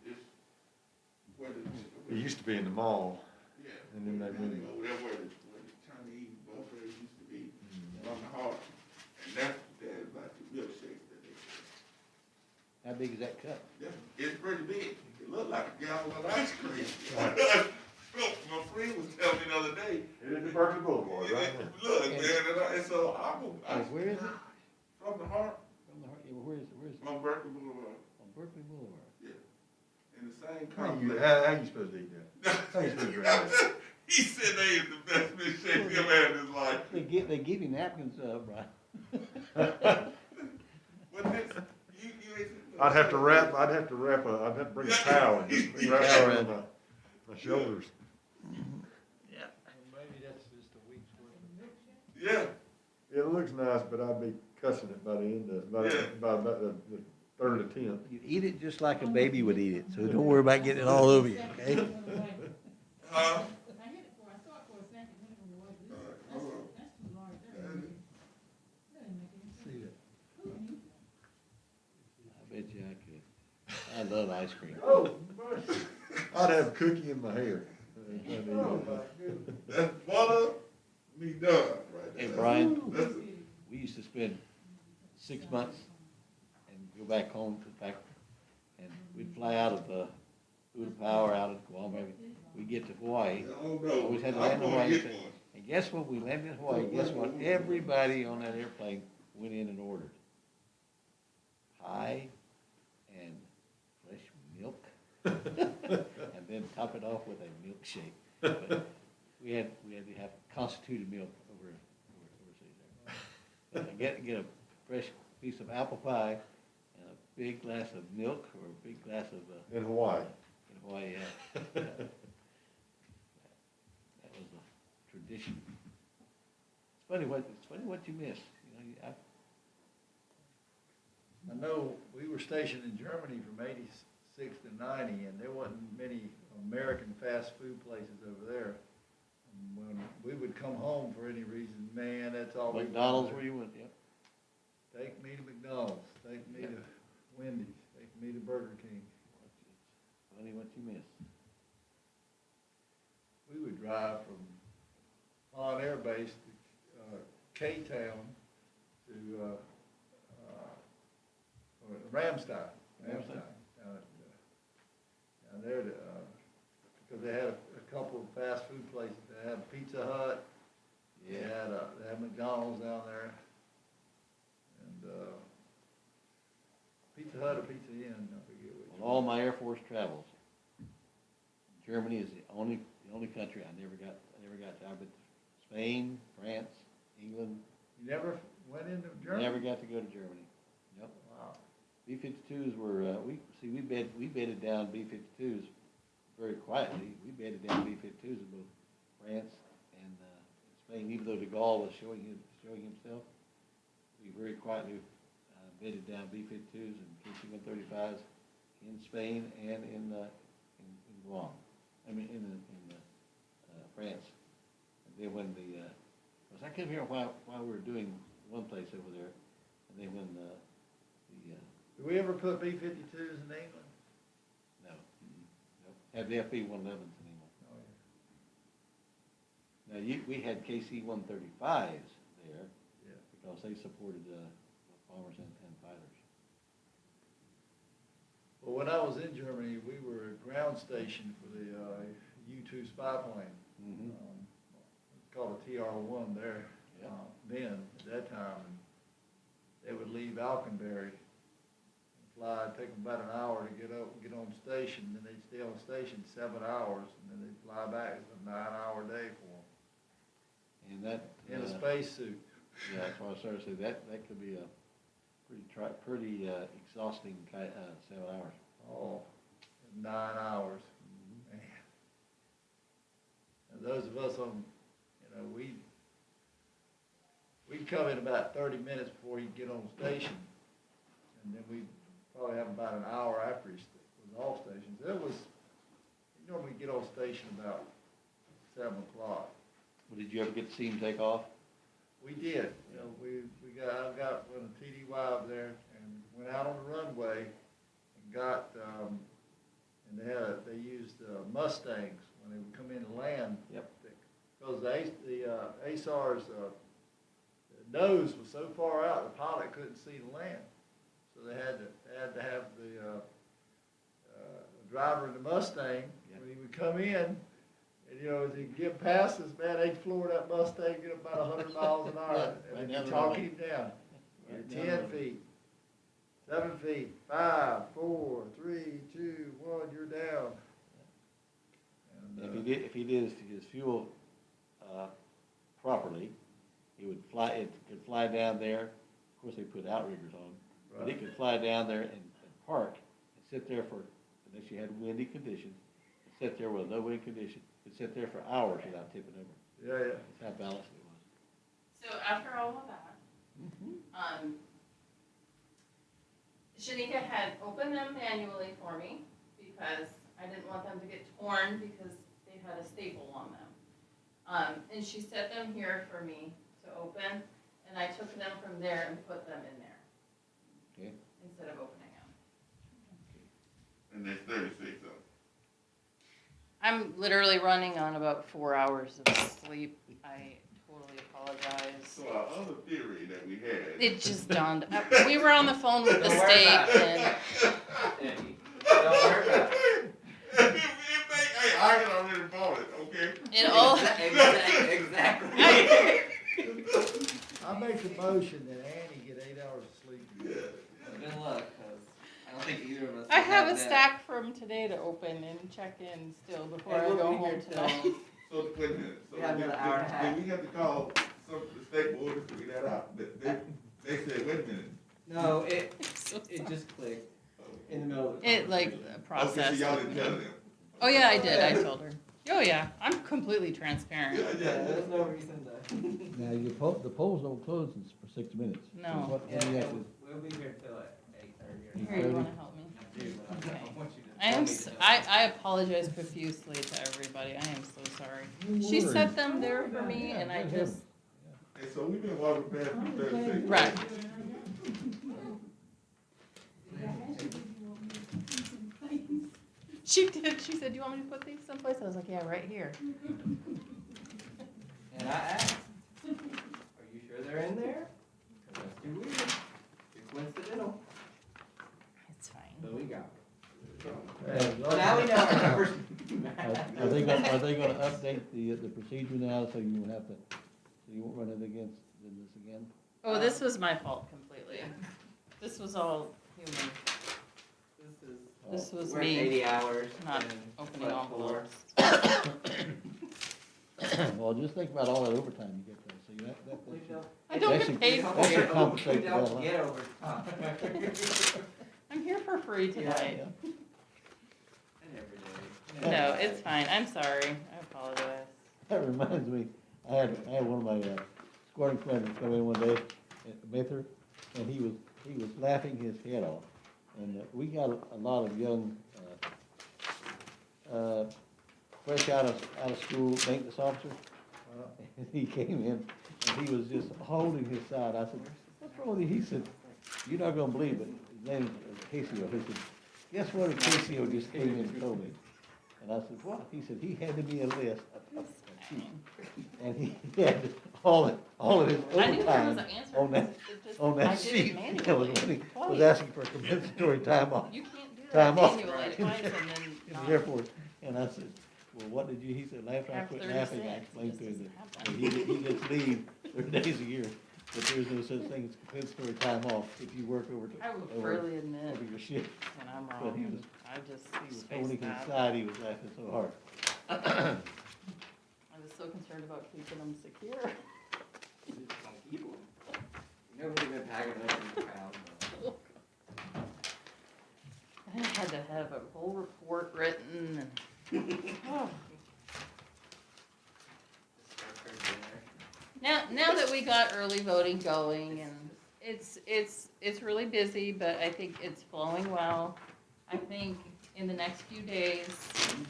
It's where the. It used to be in the mall, Yeah. and then they moved. Over there where the Chinese buffet used to be, From the Heart, and that's like the milkshakes that they sell. How big is that cup? It's pretty big. It looked like a gallon of ice cream. My friend was telling me the other day. It is the Berkeley Boulevard, right? Look, man, and so Where is it? From the Heart, From the heart, yeah, where is it? Where is it? on Berkeley Boulevard, On Berkeley Boulevard. in the same How you, complex. how you supposed to eat that? How you supposed to eat that? He said they is the best milkshake he ever had in his life. They give you napkins, Brian. What next? You ain't. I'd have to I'd have to bring a towel and just wrap it around my shoulders. Maybe that's just a week's worth of. Yeah, It looks nice, but I'd be cussing it by the end of, by about the third or 10th. You eat it just like a baby would eat it, so don't worry about getting it all over you, okay? huh? I hit it for, I saw it for a second, hit it from the white, that's too large, that doesn't make any sense. See that? I bet you I could. I love ice cream. Oh, I'd have a cookie in my hair. That's butter, me done, right there. Hey, Brian, That's we used to spend 6 months and go back home to the factory. And we'd fly out of, Power out of Guam, maybe. We'd get to Hawaii. Oh, no. Always had to I'm land in gonna Hawaii. get one. And guess what? We landed in Hawaii. Guess what? Everybody on that airplane went in and ordered pie and fresh milk, and then top it off with a milkshake. But we had to have constituted milk overseas there. Get a fresh piece of apple pie and a big glass of milk or a big glass of In Hawaii. in Hawaii. Yeah. That was a tradition. It's funny what you miss. You know, I know we were stationed in Germany from 86 to 90, and there wasn't many American fast food places over there. And when we would come home for any reason, man, that's all we wanted. McDonald's where you went, yeah. Take me to McDonald's, take me to Wendy's, take me to Burger King. It's funny what you miss. We would drive from Pond Air Base to K-Town to Ramstein. Down there, because they had a couple of fast food places. They had Pizza Hut. They had McDonald's down there. And Pizza Hut or Pizza Inn, I forget which. On all my Air Force travels, Germany is the only country I never got to. I've been to Spain, France, England. You never went into Germany? Never got to go to Germany. Yep. Wow. B-52s were, we bedded down B-52s very quietly. We bedded down B-52s in both France and Spain, even though de Gaulle was showing himself. We very quietly bedded down B-52s and KC-135s in Spain and in Guam. I mean, in France. And then when I couldn't hear while we were doing one place over there, and then when Did we ever put B-52s in England? no, nope, had the FB-111s in England. Oh, yeah. Now, we had KC-135s there Yeah. because they supported bombers and fighters. Well, when I was in Germany, we were ground stationed for the U-2 spy plane. Mm-hmm. It's called a TR-1 there. Yeah. Then, at that time, and they would leave Alconbury, fly, it'd take them about an hour to get on station, then they'd stay on station 7 hours, and then they'd fly back. It's a 9-hour day for them. And that In a spacesuit. yeah, that's what I started to say. That could be a pretty exhausting 7 hours. all in 9 hours. Man. And those of us on, you know, we'd come in about 30 minutes before he'd get on station. And then we'd probably have about an hour after he was off station. It was, he normally get on station about 7 o'clock. Well, did you ever get to see him take off? We did, you know, I got one of TDY up there and went out on the runway and got, and they used Mustangs when they would come in and land. Yep. Because the ASAR's nose was so far out, the pilot couldn't see the land. So they had to have the driver in the Mustang, when he would come in, and, you know, as he'd get past us, man, they'd floor that Mustang, get about 100 miles an hour, Right and down they'd the talk road. him down. Right Get down 10 the feet, 7 feet, 5, 4, 3, 2, 1, you're down. And, If he did his fuel, properly, it could fly down there. Of course, they put outriggers on, but it could fly down there and park and sit there for, unless you had windy conditions, sit there with no wind condition, could sit there for hours without tipping over. Yeah, yeah. That's how balanced it was. So after all of that, Shanika had opened them manually for me because I didn't want them to get torn because they had a staple on them. And she set them here for me to open, and I took them from there and put them in there. Okay. Instead of opening them. And there's 36 of them. I'm literally running on about 4 hours of sleep. I totally apologize. So our other theory that we had. It just dawned. We were on the phone with the Don't worry state about it. and Don't worry about it. Hey, I had already bought it, okay? it all. Exactly. I make a motion that Annie get 8 hours of sleep. Good luck, cause I don't think either of us. I have a that. stack from today to open and check in still before I And go we'll be here home till- tonight. So, wait a minute. So We have another hour and a half. Did we have to call some of the state board to figure that out? They said, wait a minute. No, it just clicked in the middle of the It like Okay, processed. so y'all didn't tell them. Oh yeah, I did. I told her. Oh yeah, I'm completely transparent. Yeah, there's no reason to. Now, the polls don't close for 6 minutes. No. So what do you have to? We'll be here till 8:30 or. Here, you want to help me? I do, but I don't want you to I tell am. me S- to. I apologize profusely to everybody. I am so sorry. She set them there for me, and I just. And so we've been walking past the 36. Right. She did. She said, "Do you want me to put these someplace?" I was like, "Yeah, right here." And I asked, are you sure they're in there? 'Cause that's too weird. Too coincidental. It's fine. So we got. Hey, Well, now we know our numbers. Are they gonna update the procedure now, so you won't have to, so you won't run it against this again? Oh, this was my fault completely. This was all human. This was Worked me 80 hours. not and opening slept 4. envelopes. Well, just think about all that overtime you get though, so you have, We that don't- I don't Actually- get paid we for don't That it. should get over- compensate we for don't that, huh? get overtime. I'm here for free tonight. And every day. No, it's fine. I'm sorry. I apologize. That reminds me, I had one of my squadron commanders come in one day, Mather, and he was laughing his head off. And we got a lot of young, fresh out of school maintenance officers. And he came in and he was just holding his side. I said, "What's wrong with you?" He said, "You're not gonna believe it." His name is Casio. He said, "Guess what Casio just came in and told me?" And I said, "What?" He said, "He handed me a list of sheets, and he had all of his I knew there was overtime an answer. on that, It just- on I that did it sheet. That was manually when he was twice. asking for compensatory time off You can't do Time that off. manually twice and then in not. the airport. And I said, "Well, what did you?" He said, "After I Have quit laughing, I 36. explained to This him doesn't that happen. he gets leave 30 days a year, but there's no such thing as compensatory time off if you work over I will freely admit over your shift." when I'm But he wrong. was- I just He was spaced holding his that. side, he was laughing so hard. I was so concerned about keeping them secure. Don't keep 'em. You know who's been packing up in the pound. I had to have a whole report written and, oh. Now that we got early voting going and it's really busy, but I think it's flowing well. I think in the next few days,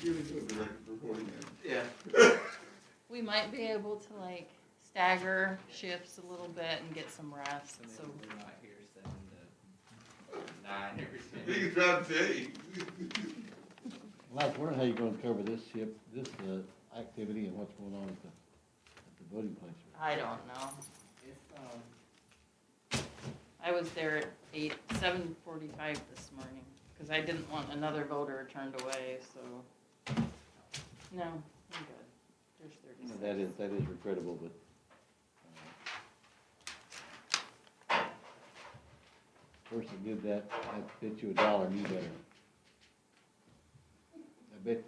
You really good at reporting that. Yeah. we might be able to like stagger shifts a little bit and get some rest, So so. maybe we're not here 7 to 9 every Niggas day. trying to tell you. Well, I was wondering how you're gonna cover this activity and what's going on at the voting place. I don't know. It's, I was there at 7:45 this morning, because I didn't want another voter turned away, so. No, I'm good. There's 36. That is regrettable, but, person did that, I bet you $1 knew better.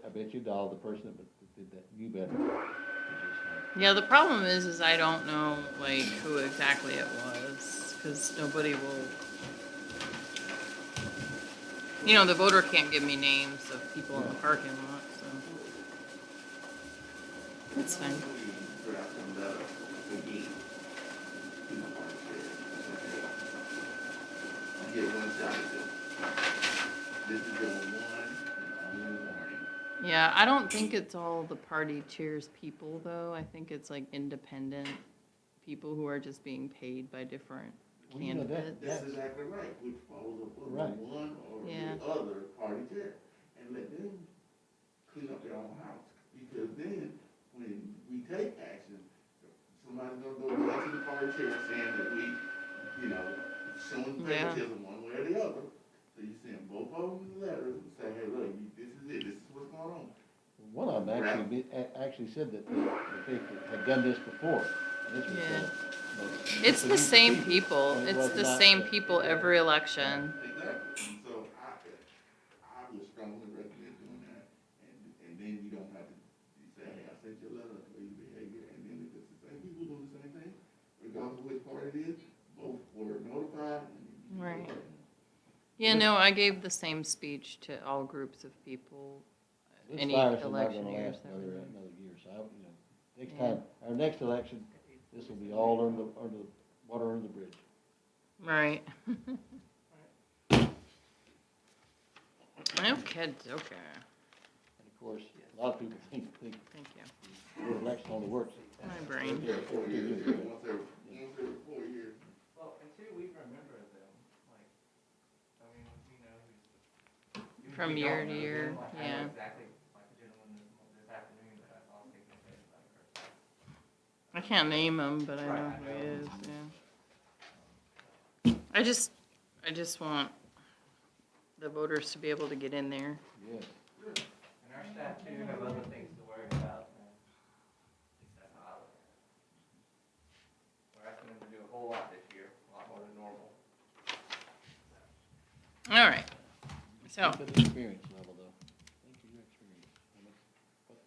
I bet you $1 the person that did that knew better. Yeah, the problem is I don't know, like, who exactly it was, because nobody will, you know, the voter can't give me names of people in the parking lot, so. That's fine. Draft some letter again. You get one shot at this. This is your one and only warning. Yeah, I don't think it's all the party cheers people, though. I think it's like independent people who are just being paid by different Well, you know, candidates. That's exactly right, which falls upon Right. one or Yeah. the other party chair. And let them clean up their own house. Because then, when we take action, somebody's gonna go back to the party chair saying that we, you know, showing Yeah. favoritism one way or the other. So you send both of them a letter and say, hey, look, this is it, this is what's going on. One of them actually said that they had done this before. And this was, Yeah. It's a the new same people. and it It's was the not same people every election. Exactly. And so I would strongly recommend doing that. And then you don't have to, you say, hey, I sent you a letter for your behavior. And then if it's the same people doing the same thing, regardless of which party it is, both were notified. And Right. Yeah, no, I gave the same speech to all groups of people, This any virus is not election gonna years. last that were another there. year, so next Yeah. time, our next election, this will be all under water under the bridge. Right. Okay, And of course, a lot of people think thank you. the election only works. My brain. Yeah, 4 years, once every 4 years. Well, and two, we remember them, like, I mean, we know who's. even if From we year don't to know year, them, like, I know yeah. exactly, like the gentleman this afternoon that I saw taking a picture of the I can't name him, but I know Right, who I he know. is, yeah. I just want the voters to be able to get in there. Yes. And our staff too have other things to worry about, and at least that's how I look at it. We're asking them to do a whole lot this year, a lot more than normal. All right, so, Think of the experience level, though. Think of your experience. But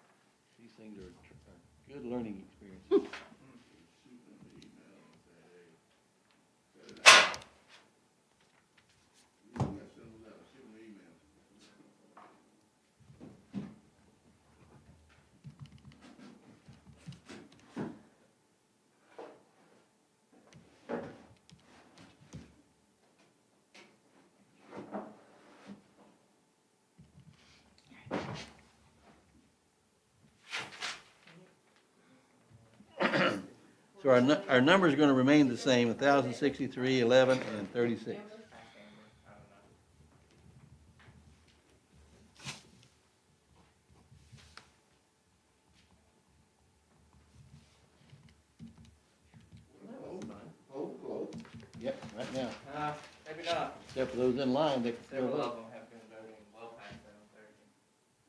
these things are good learning experiences. Shoot them an email and say, hey, set it out. You don't have to send them a letter, shoot them an email. So our number's gonna remain the same, 1,063, 11, and 36. Close. Yep, right now. Maybe not. Except for those in line, they can still Several of vote. them have been voting well past 7:30.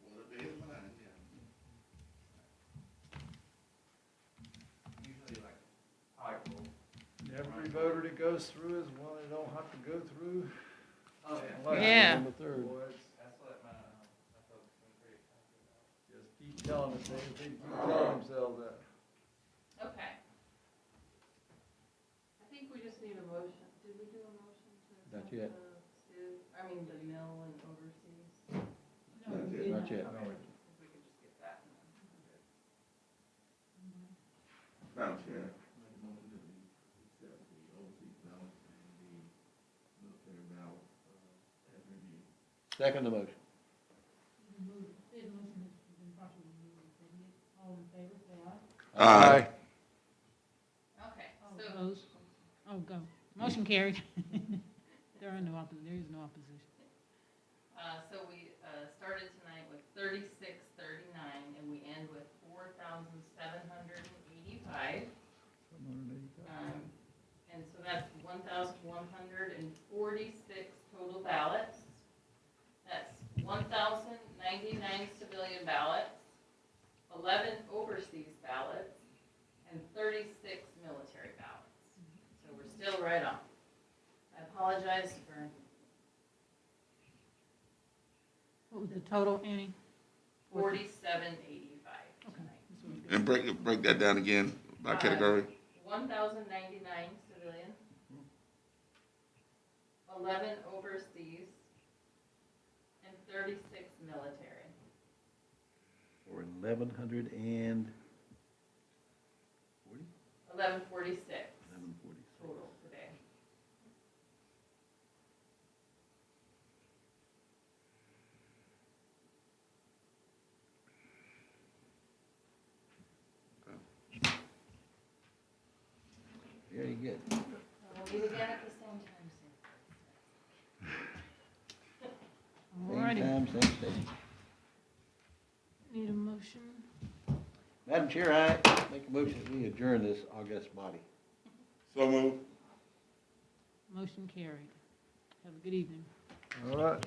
Well, if they in line, yeah. Usually like, probably, Every voter that goes through is one that don't have to go through. oh, election. Yeah. November 3rd. Boy, it's- that's what my folks have been pretty excited about. Just keep telling us, they keep telling themselves that. okay. I think we just need a motion. Did we do a motion to? Not yet. the mill and overseas. No, we did Not yet. If we could just get that. Madam Chair. Second the motion. Said motion has been properly moved and seconded. All in favor, say aye. Aye. Okay, All so, opposed? Oh, go. Motion carried. There is no opposition. so we, started tonight with 3639, and we end with 4,785. And so that's 1,146 total ballots. That's 1,099 civilian ballots, 11 overseas ballots, and 36 military ballots. So we're still right on. I apologize for, What was the total, Annie? 4785 Okay. tonight. This one's good. And break that down again by category. 1,099 civilian, 11 overseas, and 36 military. For 1,140? 1146 1146. total today. Very good. And we'll meet again at the same time soon. Same Alrighty. time, same station. Need a motion? Madam Chair, I make a motion that we adjourn this august body. So move. Motion carried. Have a good evening. All right.